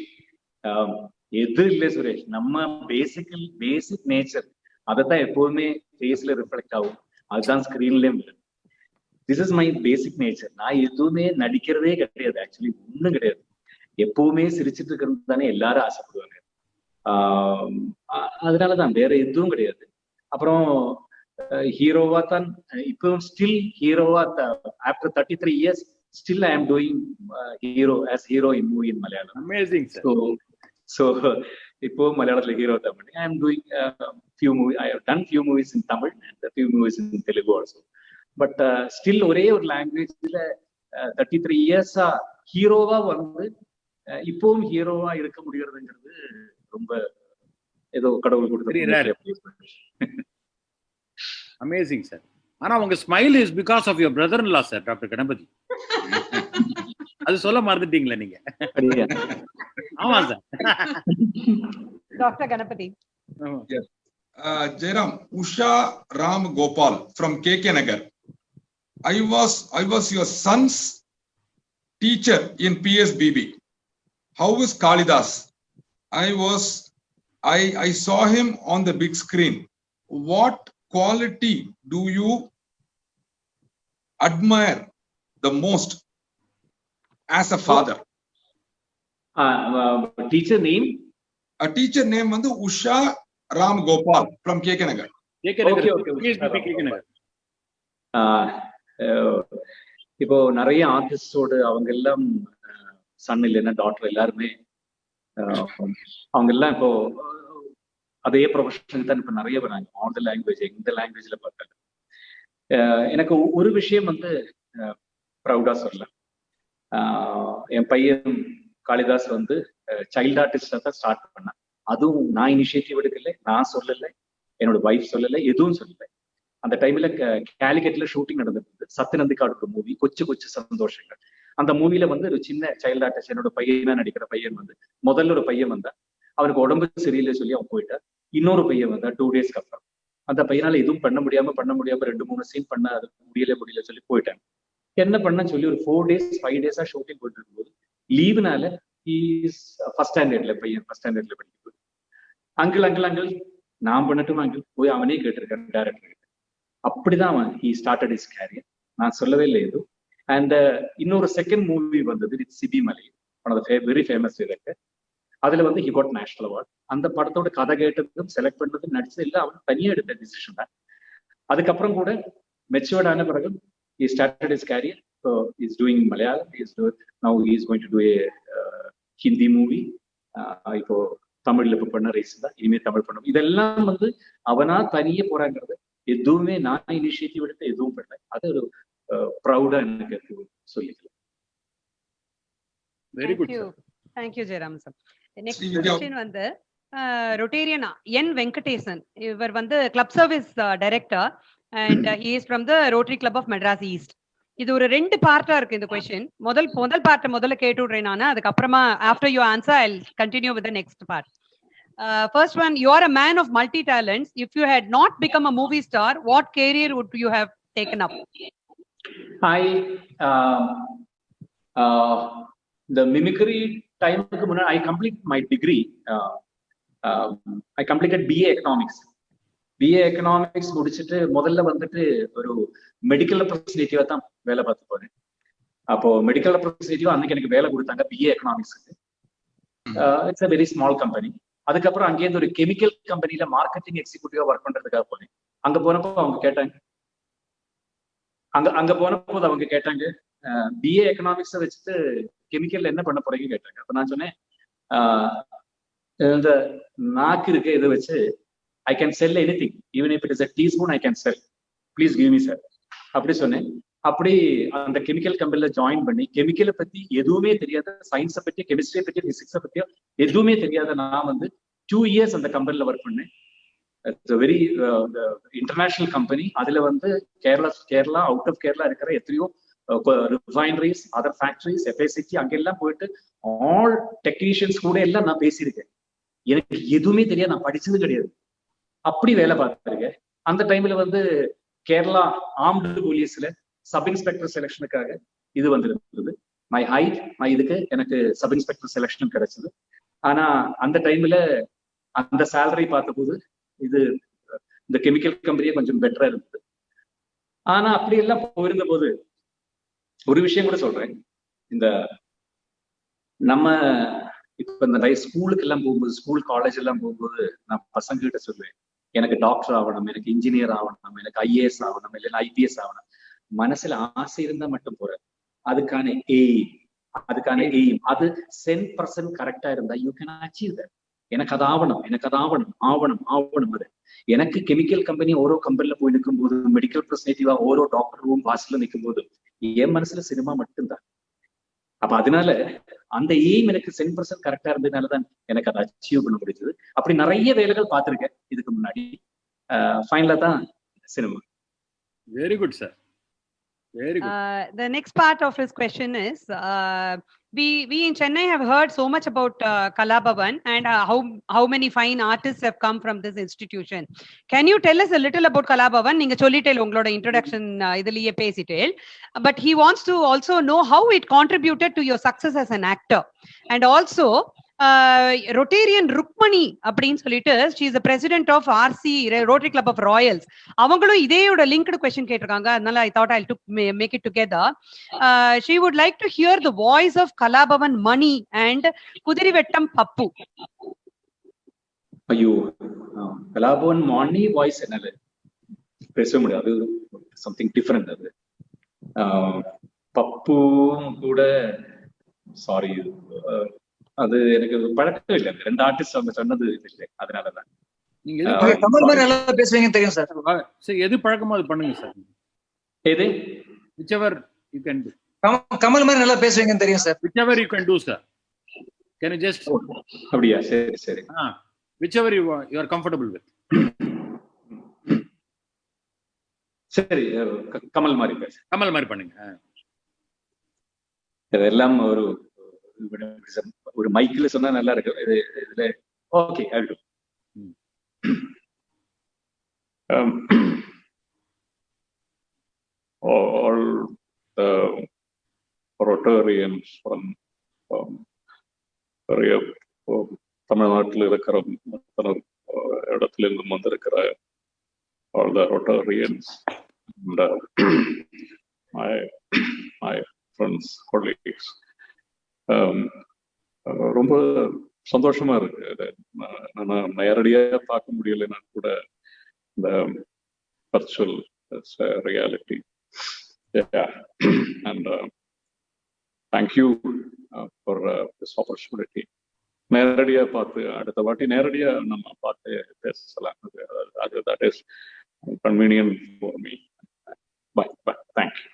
எது இல்லை சுரேஷ், நம்ம பேசிக் nature அதைத்தான் எப்போதுமே ஃபேஸ்ல reflect ஆகும். அதுதான் ஸ்கிரீன்லயும் இல்லை. This is my basic nature. நான் எதுவுமே நடிக்கிறதே கிடையாது. ஆக்சுவலி ஒண்ணும் கிடையாது. எப்பவுமே சிரிச்சுட்டு இருக்கிறது தானே எல்லாரும் ஆசைப்படுவாங்க. அதனாலதான் வேற எதுவும் கிடையாது. அப்புறம் ஹீரோவா தான் இப்போ ஸ்டில் ஹீரோவா after 33 years still I am doing hero in movie in Malayalam. Amazing sir. So இப்போ மலையாளத்துல ஹீரோ தான் பண்ணி I am doing few movies. I have done few movies in Tamil and a few movies in Telugu also. But still ஒரே ஒரு லாங்குவேஜ்ல 33 years ஹீரோவா வந்து இப்பவும் ஹீரோவா இருக்க முடியறதுங்கிறது ரொம்ப ஏதோ கடவுள் கொடுத்த. Amazing sir. ஆனா உங்க smile is because of your brother in law sir, doctor Ganapathi. அது சொல்ல மறந்துட்டீங்களா நீங்க? ஆமா சார். Doctor Ganapathi. Jairam, Usha Ram Gopal from KK Nagar. I was your son's teacher in PSBB. How is Kalidas? I saw him on the big screen. What quality do you admire the most as a father? Teacher name? A teacher name வந்து Usha Ram Gopal from KK Nagar. இப்போ நிறைய ஆர்டிஸ்டோட அவங்க எல்லாம் Sun இல்லைன்னா doctor எல்லாருமே அவங்க எல்லாம் இப்போ அதே ப்ரொஃபஷனுக்கு தான் இப்ப நிறைய வராங்க. ஆல் த லாங்குவேஜ் எந்த லாங்குவேஜ்ல பார்த்தாங்க. எனக்கு ஒரு விஷயம் வந்து ப்ரௌடா சொல்லலாம். என் பையன் காளிதாஸ் வந்து சைல்ட் ஆர்டிஸ்டா தான் ஸ்டார்ட் பண்ணேன். அதுவும் நான் இனிஷியேட்டிவ் எடுக்கல, நான் சொல்லலை, என்னோட வைஃப் சொல்லலை, எதுவும் சொல்லலை. அந்த டைம்ல கேலிக்கட்ல ஷூட்டிங் நடந்திருந்தது. சத்யநந்திக்காடு மூவி கொச்சு சந்தோஷங்கள். அந்த மூவில வந்து ஒரு சின்ன சைல்ட் ஆர்டிஸ்ட் என்னோட பையனா நடிக்கிற பையன் வந்து முதல்ல ஒரு பையன் வந்தா அவனுக்கு உடம்பு சரியில்லை சொல்லி அவன் போயிட்டான். இன்னொரு பையன் வந்தா 2 டேஸ்க்கு அப்புறம். அந்த பையனால எதுவும் பண்ண முடியாம 2-3 சீன் பண்ண அது முடியல சொல்லி போயிட்டாங்க. என்ன பண்ணன்னு சொல்லி ஒரு 4 days 5 days ஷூட்டிங் போயிட்டு இருக்கும்போது லீவுனால ஃபர்ஸ்ட் ஸ்டாண்டர்ட்ல படிக்கும்போது அங்கிள் நான் பண்ணட்டும் அங்கிள் போய் அவனே கேட்டிருக்கேன் டைரக்டர் கிட்ட. அப்படிதான் அவன் ஹி ஸ்டார்டட் ஹிஸ் கேரியர். நான் சொல்லவே இல்லை எதுவும். அண்ட் இன்னொரு செகண்ட் மூவி வந்தது Sibi Malayil, one of the very famous director. அதுல வந்து ஹி காட் நேஷனல் அவார்ட். அந்த படத்தோட கதை கேட்டதும் செலக்ட் பண்ணதும் நடிச்சது இல்லை, அவன் தனியா எடுத்த டிசிஷன் தான். அதுக்கப்புறம் கூட மெச்சூர்ட் ஆன பிறகு he started his career. So he's doing Malayalam. Now he is going to do a Hindi movie. இப்போ தமிழ்ல இப்போ பண்ண ரேஸ் தான், இனிமே தமிழ் பண்ணும். இதெல்லாம் வந்து அவனா தனியே போறாங்கிறது எதுவுமே நான் இனிஷியேட்டிவ் எடுத்து எதுவும் பண்ணல. அது ஒரு ப்ரௌடா எனக்கு சொல்லிக்கலாம். Very good. Thank you Jairam sir. Next question வந்து ரொட்டேரியன் என் வெங்கடேசன். இவர் வந்து club service director and he is from the Rotary Club of Madras East. இது ஒரு 2 பார்ட்டா இருக்கு இந்த क्वेश्चन. முதல் பார்ட் முதல்ல கேட்டுடுறேன் நான். அதுக்கு அப்புறமா after your answer I'll continue with the next part. First one, you are a man of multi talents. If you had not become a movie star, what career would you have taken up? The mimicry time I complete my degree. I completed BA Economics. BA Economics முடிச்சுட்டு முதல்ல வந்துட்டு ஒரு medical ரெப்ரசன்டேட்டிவா தான் வேலை பார்த்து போறேன். அப்போ medical ரெப்ரசன்டேட்டிவா அன்னைக்கு எனக்கு வேலை கொடுத்தாங்க BA Economicsக்கு. It's a very small company. அதுக்கப்புறம் அங்கேருந்து ஒரு கெமிக்கல் கம்பெனில மார்க்கெட்டிங் எக்ஸிக்யூட்டிவா ஒர்க் பண்றதுக்காக போனேன். அங்க போனப்போ அவங்க கேட்டாங்க BA Economics வச்சுட்டு கெமிக்கல்ல என்ன பண்ண போறீங்க கேட்டாங்க. அப்ப நான் சொன்னேன் இந்த நாக்கு இருக்கு இதை வச்சு I can sell anything, even if it is a teaspoon I can sell. Please give me sir. அப்படி சொன்னேன். அப்படி அந்த கெமிக்கல் கம்பெனில ஜாயின் பண்ணி கெமிக்கலை பத்தி எதுவுமே தெரியாத, சயின்ஸை பத்தி கெமிஸ்ட்ரியை பத்தி பிசிக்ஸை பத்தியோ எதுவுமே தெரியாத நான் வந்து 2 years அந்த கம்பெனில ஒர்க் பண்ணேன். It's very international company. அதுல வந்து கேரளா அவுட் ஆஃப் கேரளா இருக்கிற எத்தனையோ ரிஃபைனரிஸ், அதர் ஃபேக்டரிஸ், FACT அங்கெல்லாம் போயிட்டு ஆல் டெக்னீஷியன்ஸ் கூட எல்லாம் நான் பேசியிருக்கேன். எனக்கு எதுவுமே தெரியாது, நான் படிச்சது கிடையாது. அப்படி வேலை பார்த்துருக்கேன். அந்த டைம்ல வந்து கேரளா ஆர்ம்டு போலீஸ்ல சப் இன்ஸ்பெக்டர் செலெக்ஷனுக்காக இது வந்திருந்தது. மை ஹைட் இதுக்கு எனக்கு சப் இன்ஸ்பெக்டர் செலெக்ஷன் கிடைச்சது. ஆனா அந்த டைம்ல அந்த சேலரி பார்த்தபோது இது இந்த கெமிக்கல் கம்பெனியே கொஞ்சம் பெட்டரா இருந்தது. ஆனா அப்படி எல்லாம் போயிருந்த போது ஒரு விஷயம் கூட சொல்றேன். இந்த நம்ம இப்ப இந்த ஸ்கூலுக்கு எல்லாம் போகும்போது, ஸ்கூல் காலேஜ் எல்லாம் போகும்போது நான் பசங்க கிட்ட சொல்லுவேன், எனக்கு டாக்டர் ஆகணும், எனக்கு இன்ஜினியர் ஆகணும், எனக்கு IAS ஆகணும், இல்லைன்னா IPS ஆகணும். மனசுல ஆசை இருந்தா மட்டும் போற, அதுக்கான எய்ம் அது 10% கரெக்டா இருந்தா யூ கேன் அச்சீவ் தட். எனக்கு அது ஆவணும். அது எனக்கு கெமிக்கல் கம்பெனி ஓரோ கம்பெனில போய் நிற்கும் போது, மெடிக்கல் ரெப்ரசன்டேட்டிவா ஓரோ டாக்டர் ரூம் வாசல்ல நிற்கும் போது என் மனசுல சினிமா மட்டும்தான். அப்ப அதனால அந்த எய்ம் எனக்கு 10% கரெக்டா இருந்ததுனாலதான் எனக்கு அதை அச்சீவ் பண்ண முடிஞ்சது. அப்படி நிறைய வேலைகள் பார்த்திருக்கேன் இதுக்கு முன்னாடி. ஃபைனலா தான் cinema. Very good sir. Very good. The next part of his question is, we in Chennai have heard so much about Kalabavan and how many fine artists have come from this institution. Can you tell us a little about Kalabavan? Ninga sollitel ungaloda introduction idliye pesitel, but he wants to also know how it contributed to your success as an actor. And also Rotarian Rukmani அப்படின்னு சொல்லிட்டு she is the president of RC Rotary Club of Royals. அவங்களும் இதேயோட linked question கேட்டிருக்காங்க. அதனால I thought I'll make it together. She would like to hear the voice of Kalabavan Mani and Kudirivettam Pappu. ஐயோ, கலாபவன் மணி voice என்னால பேச முடியாது, something different. அது பப்பும் கூட sorry, அது எனக்கு பழக்கம் இல்லை. 2 ஆர்டிஸ்ட் அவங்க சொன்னது இல்லை, அதனாலதான். நீங்க கமல் மாதிரி நல்லா பேசுவீங்கன்னு தெரியும் சார். சரி, எது பழக்கமோ அது பண்ணுங்க சார். எது whichever you can do. Kamal மாதிரி நல்லா பேசுவீங்கன்னு தெரியும் sir. whichever you can do sir. Can you just அப்படியா? சரி சரி. whichever you are comfortable with. சரி, கமல் மாதிரி பேசு. கமல் மாதிரி பண்ணுங்க. இதெல்லாம் ஒரு மைக்ல சொன்னா நல்லா இருக்கு. இதுல Okay, I'll do. All the Rotarians from நிறைய தமிழ்நாட்டில் இருக்கிற இடத்திலிருந்து வந்திருக்கிற all the Rotarians and my friends, colleagues. ரொம்ப சந்தோஷமா இருக்கு. நான் நேரடியா பார்க்க முடியலைன்னா கூட இந்த virtual reality. And thank you for this opportunity. நேரடியா பார்த்து அடுத்த வாட்டி நேரடியா நம்ம பார்த்து பேசலாம். அது that is convenient for me. Bye. Thank you.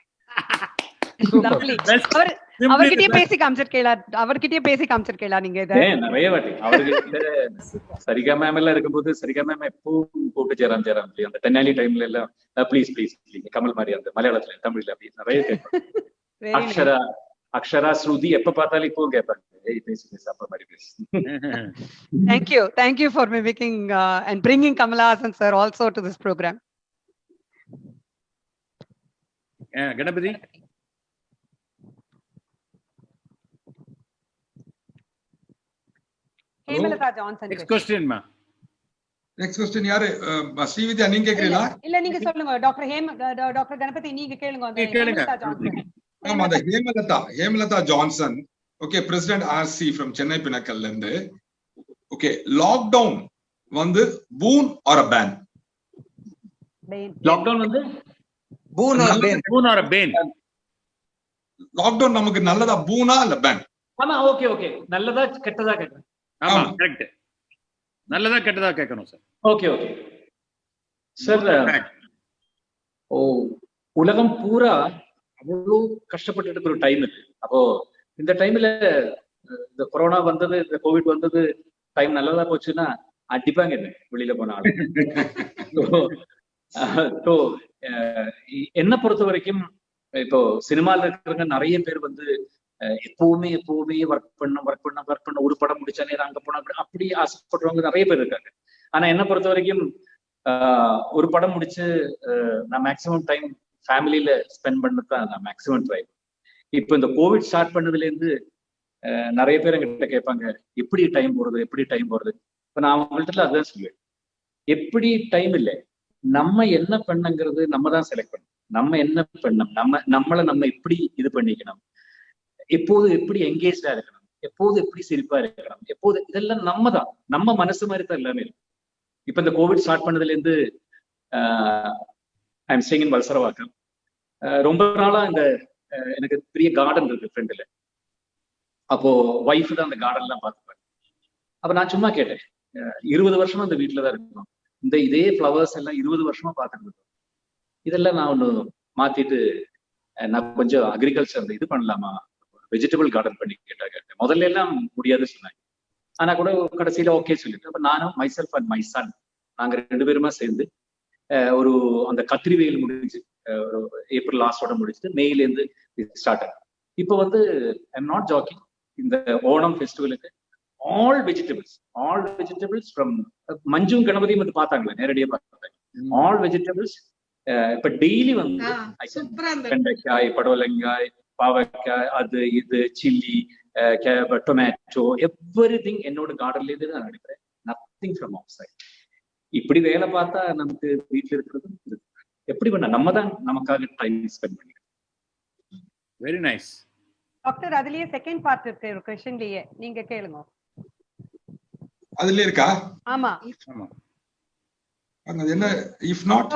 Lovely. அவர்கிட்டயே பேசி காமிச்சிருக்கீங்களா நீங்க இத? நிறைய வாட்டி அவர்கிட்ட சரிகா மேம் எல்லாம் இருக்கும்போது சரிகா மேம் எப்பவும் கூப்பிட்டு ஜெயராம் அந்த தென்னாலி டைம்ல எல்லாம் ப்ளீஸ் கமல் மாதிரி அந்த மலையாளத்துல தமிழ்ல அப்படி நிறைய கேட்பாங்க. அக்ஷரா ஸ்ருதி எப்ப பார்த்தாலும் இப்போ கேட்பாங்க. Thank you for mimicking and bringing Kamala Hassan sir also to this program. Ganapati. Hemalata Johnson. Next question ma. Next question யாரு? ஸ்ரீவித்யா நீங்க கேக்குறீங்களா? இல்ல நீங்க சொல்லுங்க. டாக்டர் கணபதி நீங்க கேளுங்க. ஹேமலதா ஜான்சன். ஆமா, அந்த Hemalatha Johnson. Okay, president RC from Chennai பினக்கல்ல இருந்து. ஓகே, லாக்டவுன் வந்து boon or a ban? Lockdown வந்து பூன் ஆர் பேன்? லாக்டவுன் நமக்கு நல்லதா, பூனா இல்ல பேன்? ஆமா, ஓகே நல்லதா கெட்டதா கேட்கணும். ஆமா, கரெக்ட். நல்லதா கெட்டதா கேட்கணும் சார். Okay sir. உலகம் பூரா அவ்வளவு கஷ்டப்பட்டு இருக்கிற ஒரு டைம் இருக்கு. அப்போ இந்த டைம்ல இந்த கொரோனா வந்தது, இந்த கோவிட் வந்தது, டைம் நல்லதா போச்சுன்னா அடிப்பாங்க என்ன வெளியில போனாலும். என்ன பொறுத்த வரைக்கும் இப்போ சினிமால இருக்கிறவங்க நிறைய பேர் வந்து எப்பவுமே ஒர்க் பண்ண ஒரு படம் முடிச்சா நேரம் அங்க போனா அப்படி ஆசைப்படுறவங்க நிறைய பேர் இருக்காங்க. ஆனா என்ன பொறுத்த வரைக்கும் ஒரு படம் முடிச்சு நான் மேக்சிமம் டைம் ஃபேமிலியில ஸ்பெண்ட் பண்ணதான் நான் மேக்சிமம் ட்ரை. இப்போ இந்த கோவிட் ஸ்டார்ட் பண்ணதுல இருந்து நிறைய பேர் எங்கிட்ட கேட்பாங்க எப்படி டைம் போறது. இப்ப நான் அவங்கள்ட்ட அதுதான் சொல்லுவேன், எப்படி டைம் இல்லை, நம்ம என்ன பண்ணுங்கிறது நம்ம தான் செலக்ட் பண்ணணும். நம்ம என்ன பண்ணணும், நம்மளை நம்ம எப்படி இது பண்ணிக்கணும், எப்போது எப்படி என்கேஜா இருக்கணும், எப்போது எப்படி சிரிப்பா இருக்கணும், எப்போது இதெல்லாம் நம்ம மனசு மாதிரி தான் எல்லாமே இருக்கு. இப்ப இந்த கோவிட் ஸ்டார்ட் பண்ணதுல இருந்து ஐம் ஸ்டேயிங் இன் வல்சரவாக்கம். ரொம்ப நாளா இந்த எனக்கு பெரிய கார்டன் இருக்கு ஃப்ரெண்ட்ல. அப்போ ஒய்ஃப் தான் அந்த கார்டன் எல்லாம் பார்த்துப்பாங்க. அப்ப நான் சும்மா கேட்டேன், 20 வருஷமா இந்த வீட்டுலதான் இருக்கணும், இதே ஃப்ளவர்ஸ் எல்லாம் 20 வருஷமா பார்த்துட்டு, இதெல்லாம் நான் ஒண்ணு மாத்திட்டு நான் கொஞ்சம் அக்ரிகல்ச்சர் இது பண்ணலாமா, வெஜிடபிள் கார்டன் பண்ணி கேட்டேன். முதல்ல எல்லாம் முடியாது சொன்னாங்க. ஆனா கூட கடைசியில ஓகே சொல்லிட்டு அப்ப நானும் மைசெல்ஃப் அண்ட் மை சன் நாங்க 2 பேருமா சேர்ந்து ஒரு அந்த கத்திரி வெயில் முடிஞ்சு ஒரு ஏப்ரல் லாஸ்டோட முடிச்சுட்டு மேல இருந்து ஸ்டார்ட் ஆகும். இப்போ வந்து ஐம் நாட் ஜாக்கிங், இந்த ஓணம் ஃபெஸ்டிவலுக்கு ஆல் வெஜிடபிள்ஸ் ஃப்ரம் மஞ்சும் கணபதியும் வந்து பார்த்தாங்களே, நேரடியா பார்த்தாங்க. ஆல் வெஜிடபிள்ஸ் இப்ப டெய்லி வந்து வெண்டைக்காய், படவலங்காய், பாவக்காய், அது இது சில்லி, டொமேட்டோ, எவ்ரிதிங் என்னோட கார்டன்ல இருந்து நான் நினைக்கிறேன். Nothing from outside. இப்படி வேலை பார்த்தா நமக்கு வீட்டுல இருக்கிறது எப்படி பண்ண நம்ம தான் நமக்காக டைம் ஸ்பெண்ட் பண்ணிக்கிறோம். Very nice doctor. அதுலயே செகண்ட் பார்ட் இருக்கு ஒரு क्वेश्चनலயே, நீங்க கேளுங்க. அதுல இருக்கா? ஆமா. அது என்ன if not?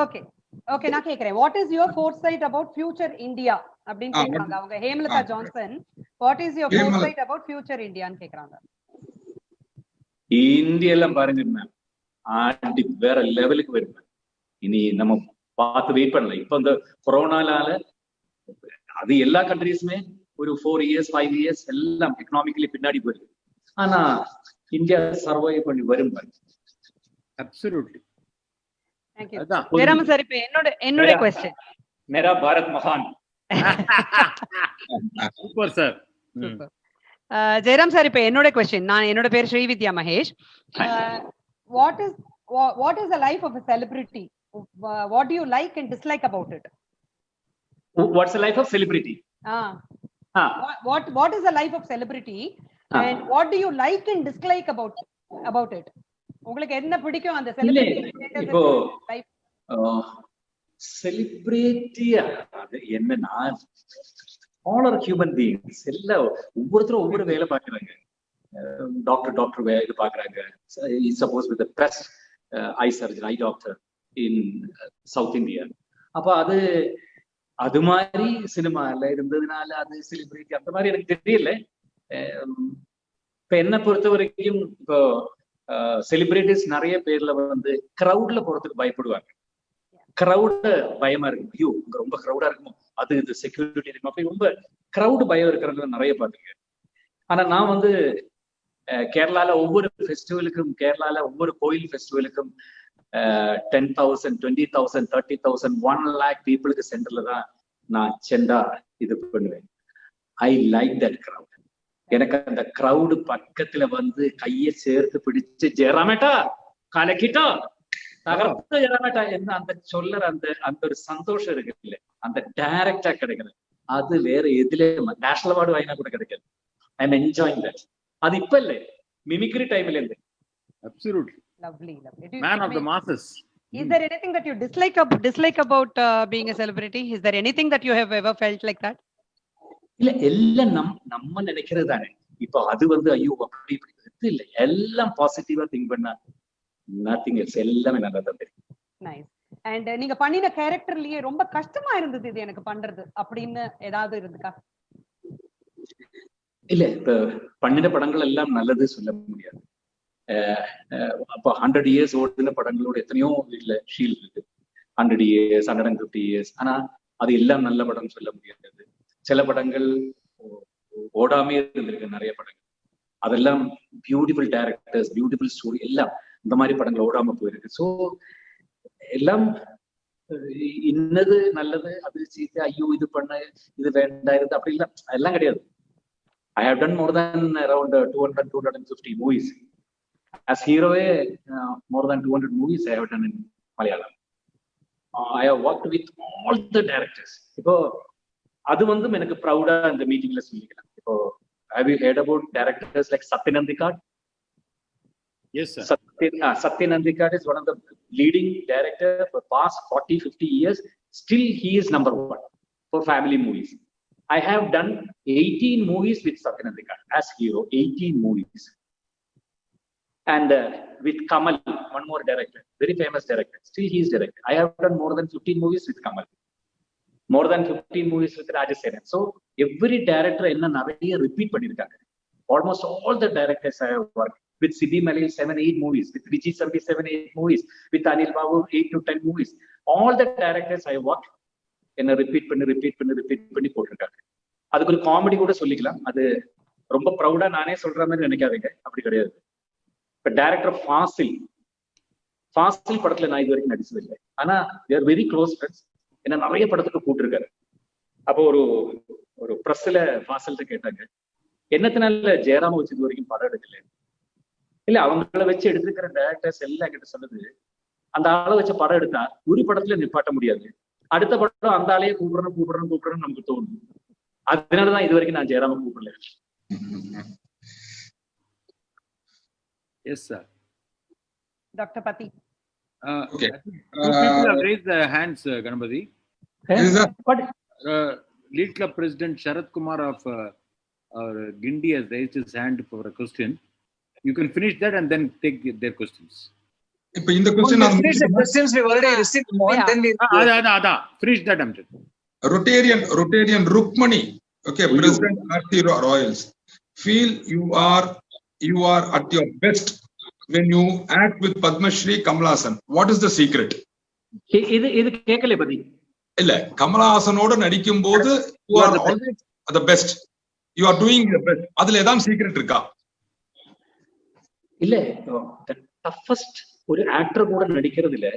ஓகே நான் கேக்குறேன். What is your ஃபோர்சைட் about future India அப்படினு கேக்குறாங்க அவங்க. Hemalatha Johnson, what is your ஃபோர்சைட் about future இந்தியான்னு கேக்குறாங்க. இந்தியா எல்லாம் பாருங்க மேம், ஆண்டி வேற லெவலுக்கு வருது. இனி நம்ம பார்த்து வெயிட் பண்ணலாம். இப்ப இந்த கொரோனால அது எல்லா கண்ட்ரீஸுமே ஒரு 4 years 5 years எல்லாம் எக்கனாமிக்கலி பின்னாடி போயிருக்கு. ஆனா இந்தியா சர்வைவ் பண்ணி வரும் பாருங்க. Absolutely. Thank you. Jayaram sir, இப்ப என்னோட क्वेश्चन. मेरा भारत महान. Super sir. ஜெயராம் சார், இப்ப என்னோட கொஸ்டின். என்னோட பேர் Srividya Mahesh. What is the life of a celebrity? What do you like and dislike about it? What's the life of celebrity? What is the life of celebrity and what do you like and dislike about it? உங்களுக்கு என்ன பிடிக்கும் அந்த celebrity? இப்போ celebrity அது என்னன்னா, all are human beings. எல்லாம் ஒவ்வொருத்தரும் ஒவ்வொரு வேலை பாக்குறாங்க. டாக்டர் இது பாக்குறாங்க. Suppose with best I surgeon, I doctor in South India. அப்ப அது மாதிரி சினிமால இருந்ததுனால அது செலிபிரிட்டி அந்த மாதிரி எனக்கு தெரியல. இப்ப என்ன பொறுத்த வரைக்கும் இப்போ செலிபிரிட்டிஸ் நிறைய பேர்ல வந்து கிரௌட்ல போறதுக்கு பயப்படுவாங்க. கிரௌட பயமா இருக்கும். ஐயோ இங்க ரொம்ப கிரௌடா இருக்குமோ, அது இது செக்யூரிட்டி இருக்கும், அப்படி ரொம்ப கிரௌடு பயம் இருக்கிறவங்க நிறைய பாத்துருக்கேன். ஆனா நான் வந்து கேரளால ஒவ்வொரு ஃபெஸ்டிவலுக்கும், கேரளால ஒவ்வொரு கோயில் ஃபெஸ்டிவலுக்கும் 10,000, 20,000, 30,000, 1 lakh பீப்புளுக்கு சென்டர்ல தான் நான் செண்டா இது பண்ணுவேன். I like that crowd. எனக்கு அந்த கிரௌடு பக்கத்துல வந்து கையை சேர்த்து பிடிச்சு ஜெயராமேட்டா கலக்கிட்டா தகர்த்து ஜெயராமேட்டா என்ன அந்த சொல்லற அந்த ஒரு சந்தோஷம் இருக்கு இல்ல, அந்த டைரக்டா கிடைக்கிறது. அது வேற எதுல நேஷனல் அவார்டு வாங்கினா கூட கிடைக்காது. I am enjoying that. அது இப்ப இல்ல, மிமிக்ரி டைம்ல இருந்து. Absolutely. Lovely. Man of the masses. Is there anything that you dislike about being a celebrity? Is there anything that you have ever felt like that? இல்ல எல்லாம் நம்ம நினைக்கிறது தானே. இப்போ அது வந்து ஐயோ அப்படி இப்படி இல்ல, எல்லாம் பாசிட்டிவா திங்க் பண்ணா நத்திங் எல்ஸ், எல்லாமே நல்லா தான் தெரியும். நைஸ். அண்ட் நீங்க பண்ணின கேரக்டர்லயே ரொம்ப கஷ்டமா இருந்தது இது எனக்கு பண்றது அப்படின்னு ஏதாவது இருந்துக்கா? இல்ல, இப்ப பண்ணின படங்கள் எல்லாம் நல்லது சொல்ல முடியாது. அப்போ 100 years ஓடுன படங்களோட எத்தனையோ வீட்டுல ஷீல்ட் இருக்கு. 100 years, 150 years. ஆனா அது எல்லாம் நல்ல படம் சொல்ல முடியாது. சில படங்கள் ஓடாமே இருந்திருக்கு, நிறைய படங்கள். அதெல்லாம் பியூட்டிஃபுல் டைரக்டர்ஸ், பியூட்டிஃபுல் ஸ்டோரி, எல்லாம் இந்த மாதிரி படங்கள் ஓடாம போயிருக்கு. ஸோ எல்லாம் இன்னது நல்லது, அது சீத்து, ஐயோ இது பண்ண இது வேண்டாயிருது அப்படி இல்லை, எல்லாம் கிடையாது. I have done more than around 200-250 movies. As hero, more than 200 movies I have done in Malayalam. I have worked with all the directors. இப்போ அது வந்து எனக்கு ப்ரௌடா இந்த மீட்டிங்ல சொல்லிக்கலாம். இப்போ have you heard about directors like Satyan Andikad? Yes sir. Satyan Andikad is one of the leading directors for past 40-50 years. Still he is number 1 for family movies. I have done 18 movies with Satyan Andikad as hero, 18 movies. And with Kamal, one more director, very famous director. Still he is director. I have done more than 15 movies with Kamal. More than 15 movies with Rajesh Sena. So every director enna nariya repeat pannirukanga. Almost all the directors I have worked with. Siddhi Malil 7-8 movies, with Vijay Sarvi 7-8 movies, with Anil Babu 8-10 movies. All the directors I worked என்ன repeat பண்ணி போட்டிருக்காங்க. அதுக்கு ஒரு comedy கூட சொல்லிக்கலாம். அது ரொம்ப ப்ரௌடா நானே சொல்ற மாதிரி நினைக்காதீங்க, அப்படி கிடையாது. இப்ப டைரக்டர் ஃபாசில் படத்துல நான் இது வரைக்கும் நடிச்சதில்லை. ஆனா we are very close friends. என்ன நிறைய படத்துக்கு கூப்பிட்டுருக்காரு. அப்போ ஒரு பிரஸ்ல ஃபாசில்ட்ட கேட்டாங்க, என்னத்தினால ஜெயராம வச்சு இது வரைக்கும் படம் எடுக்கல? இல்ல, அவங்கள வச்சு எடுத்துக்கிற டைரக்டர்ஸ் எல்லாம் கிட்ட சொன்னது, அந்த ஆளை வச்சு படம் எடுத்தா ஒரு படத்துல நிப்பாட்ட முடியாது, அடுத்த படம் அந்த ஆளையே கூப்பிடணும் நமக்கு தோணும். அதனாலதான் இது வரைக்கும் நான் ஜெயராம கூப்பிடல. Yes sir. Dr. Pati. Okay. Two people have raised their hands, Ganapati. Lead Club President Sharat Kumar of Gindi has raised his hand for a question. You can finish that and then take their questions. இப்ப இந்த question questions we already received more than we finish that amjad. Rotarian Rukmani, okay, President RT Royals, feel you are at your best when you act with Padma Shri Kamal Haasan. What is the secret? இது கேக்கல பதி. இல்ல, கமலா ஹாசனோட நடிக்கும்போது you are always the best, you are doing the best. அதுல ஏதாவது secret இருக்கா? இல்ல, toughest ஒரு ஆக்டர் கூட நடிக்கிறது இல்ல,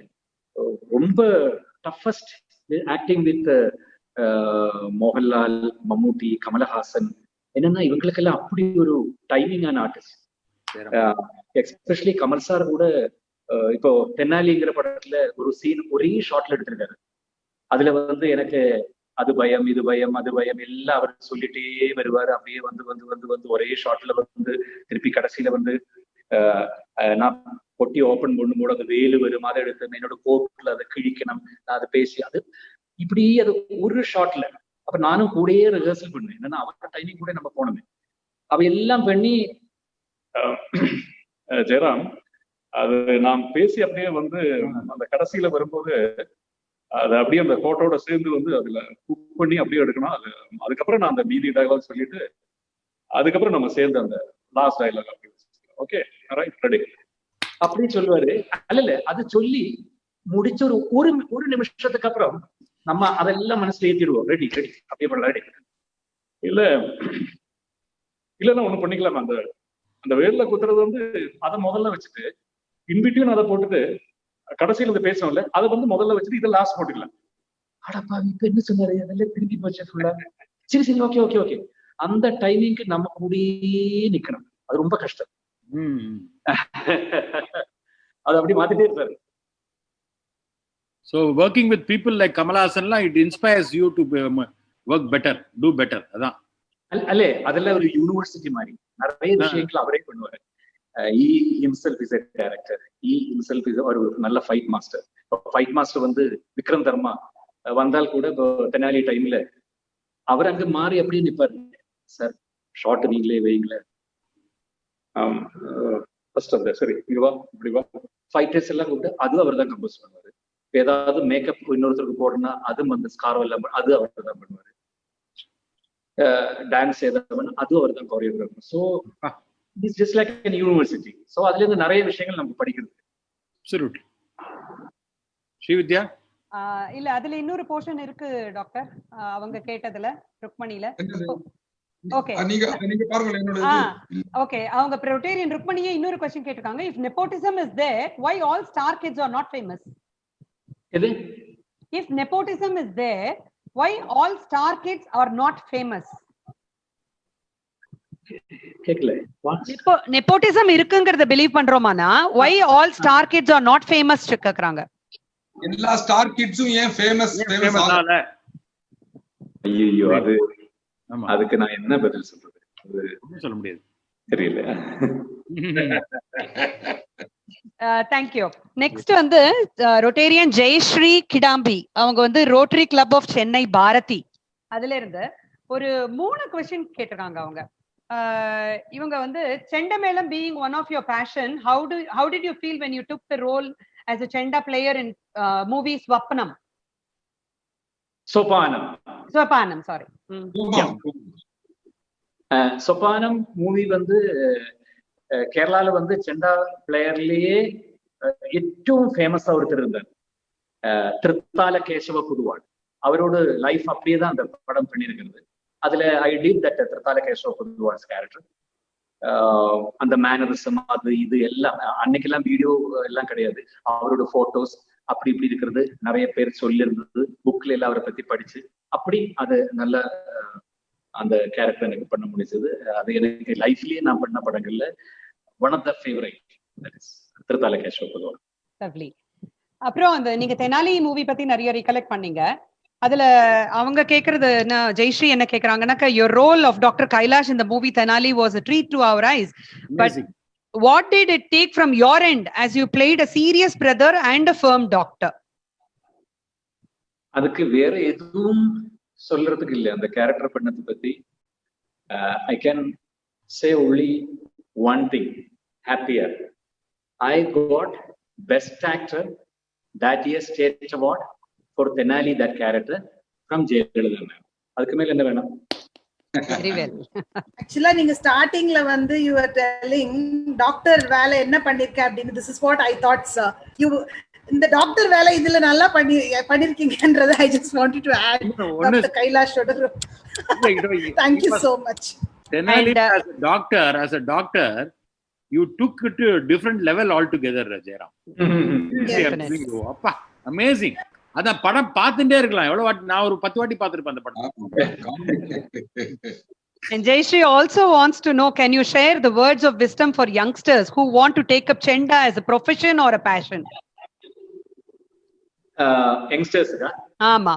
ரொம்ப டஃபஸ்ட் ஆக்டிங் வித் மோகன்லால், மம்முட்டி, கமலஹாசன், என்னன்னா இவங்களுக்கெல்லாம் அப்படி ஒரு டைமிங்கான ஆர்டிஸ்ட். எஸ்பெஷலி கமல் சார் கூட இப்போ தென்னாலிங்கிற படத்துல ஒரு சீன் ஒரே ஷாட்ல எடுத்திருக்காரு. அதுல வந்து எனக்கு அது பயம், இது பயம், அது பயம் எல்லாம் அவர் சொல்லிட்டே வருவாரு. அப்படியே வந்து வந்து வந்து வந்து ஒரே ஷாட்ல வந்து திருப்பி கடைசியில வந்து நான் பொட்டி ஓப்பன் பண்ணும்போது அது வேலு வரும், அதை எடுத்து என்னோட கோட்ல அதை கிழிக்கணும், நான் அதை பேசி அது இப்படி அது ஒரு ஷாட்ல. அப்ப நானும் கூடயே ரிஹர்சல் பண்ணுவேன். என்னன்னா அவரோட டைமிங் கூட நம்ம போனோமே அவ எல்லாம் பண்ணி ஜெயராம் அது நாம் பேசி அப்படியே வந்து அந்த கடைசியில வரும்போது அது அப்படியே அந்த கோட்டோட சேர்ந்து வந்து அதுல குக் பண்ணி அப்படியே எடுக்கணும். அது அதுக்கப்புறம் நான் அந்த மீதி டயலாக் சொல்லிட்டு அதுக்கப்புறம் நம்ம சேர்ந்து அந்த லாஸ்ட் டயலாக் அப்படி ஓகே ரைட் ரெடி அப்படி சொல்லுவாரு. அல்ல அது சொல்லி முடிச்ச ஒரு ஒரு நிமிஷத்துக்கு அப்புறம் நம்ம அதெல்லாம் மனசுல ஏற்றிடுவோம். ரெடி ரெடி அப்படியே பண்ணலாம் ரெடி இல்லைன்னா ஒண்ணு பண்ணிக்கலாம். அந்த அந்த வேர்ல குத்துறது வந்து அதை முதல்ல வச்சுட்டு இன்பிட்வீன் அதை போட்டுட்டு கடைசியில் வந்து பேசணும்ல அதை வந்து முதல்ல வச்சுட்டு இதை லாஸ்ட் போட்டுக்கலாம். அடப்பா இப்ப என்ன சொன்னாரு அதெல்லாம் திரும்பி போச்சு ஃபுல்லா. சரி சரி ஓகே ஓகே ஓகே அந்த டைமிங்க்கு நம்ம கூடயே நிக்கணும். அது ரொம்ப கஷ்டம். அது அப்படி மாத்திட்டே இருப்பாரு. So working with people like Kamal Haasan, it inspires you to work better, do better. அதான் அல்லே அதெல்லாம் ஒரு யூனிவர்சிட்டி மாதிரி நிறைய விஷயங்கள் அவரே பண்ணுவாரு. He himself is a director. He himself is ஒரு நல்ல ஃபைட் மாஸ்டர். ஃபைட் மாஸ்டர் வந்து விக்ரம் தர்மா வந்தால் கூட இப்போ தெனாலி டைம்ல அவர் அங்க மாறி அப்படியே நிப்பாரு. சார் ஷார்ட் நீங்களே வைங்களேன் ஃபர்ஸ்ட் அந்த சரி இங்க வா இப்படி வா ஃபைட்டர்ஸ் எல்லாம் கூப்பிட்டு அது அவர் தான் கம்போஸ் பண்ணுவாரு. ஏதாவது மேக்கப் இன்னொருத்தருக்கு போடணும்னா அதுவும் அந்த ஸ்கார்வ் எல்லாம் அது அவர் தான் பண்ணுவாரு. டான்ஸ் ஏதாவது அதுவும் அவர் தான் choreographer. So it's just like an university. So அதுல இருந்து நிறைய விஷயங்கள் நம்ம படிக்கிறது. Absolutely. ஸ்ரீவித்யா இல்ல அதுல இன்னொரு போர்ஷன் இருக்கு டாக்டர் அவங்க கேட்டதுல ருக்மணில. ஓகே நீங்க பாருங்க என்னோட ஓகே அவங்க ரொட்டேரியன் ருக்மணியே இன்னொரு क्वेश्चन கேட்டிருக்காங்க. if nepotism is there why all star kids are not famous? எது if nepotism is there why all star kids are not famous? கேக்கல. nepotism இருக்குங்கறத பிலீவ் பண்றோமானா why all star kids are not famous கேக்குறாங்க. எல்லா star கிட்ஸும் ஏன் famous ஆகல? ஐயோ அது அதுக்கு நான் என்ன பதில் சொல்றது? அது சொல்ல முடியாது தெரியல. thank you. next வந்து ரொட்டேரியன் ஜெயஸ்ரீ கிடாம்பி அவங்க வந்து Rotary club of Chennai Bharathi அதுல இருந்து ஒரு 3 क्वेश्चन கேட்டிருக்காங்க. அவங்க இவங்க வந்து chendamelam being one of your passion, how did you feel when you took the role as a chenda player in movie Swapnam? Sopanam sorry. Sopanam movie வந்து கேரளால வந்து செண்டா பிளேயர்லயே ഏറ്റവും ஃபேமஸா ஒருத்தர் இருந்தார். திருத்தால கேசவ புதுவாள். அவரோட லைஃப் அப்படியே தான் அந்த படம் பண்ணியிருக்கிறது. அதுல I did that Thiruthala Kesava Puthuval's character. அந்த மேனரிசம் அது இது எல்லாம் அன்னைக்கெல்லாம் வீடியோ எல்லாம் கிடையாது. அவரோட போட்டோஸ் அப்படி இப்படி இருக்கிறது நிறைய பேர் சொல்லியிருந்தது. புக்ல எல்லாம் அவரை பத்தி படிச்சு அப்படி அது நல்ல அந்த கேரக்டர் எனக்கு பண்ண முடிஞ்சது. அது எனக்கு லைஃப்லயே நான் பண்ண படங்கள்ல one of the favourite Thiruthala Kesava Puthuval. அப்புறம் அந்த நீங்க தெனாலி மூவி பத்தி நிறைய ரீகலெக்ட் பண்ணீங்க. அதுல அவங்க கேக்குறது ஜெயஸ்ரீ என்ன கேக்குறாங்கன்னா your role of Dr. Kailash in the movie Tenali was a treat to our eyes. But what did it take from your end as you played a serious brother and a firm doctor? அதுக்கு வேற எதுவும் சொல்றதுக்கு இல்ல. அந்த character பண்ணது பத்தி I can say only one thing. Happier. I got best actor that year state award for Tenali that character from Jayalalitha ma'am. அதுக்கு மேல என்ன வேணும்? Very well. Actually நீங்க ஸ்டார்டிங்ல வந்து you were telling டாக்டர் வேலை என்ன பண்ணிருக்க அப்படின்னு. This is what I thought sir. You இந்த டாக்டர் வேலை இதுல நல்லா பண்ணிருக்கீங்கன்றது I just wanted to add. Dr. Kailash thank you so much. Tenali as a doctor you took it to a different level altogether Jairam. அப்பா amazing. அத படம் பார்த்துட்டே இருக்கலாம். எவ்வளவு வாட்டி நான் ஒரு 10 வாட்டி பார்த்திருப்பேன் அந்த படம். And Jayashree also wants to know, can you share the words of wisdom for youngsters who want to take up Chenda as a profession or a passion? யங்ஸ்டர்ஸுக்கா? ஆமா.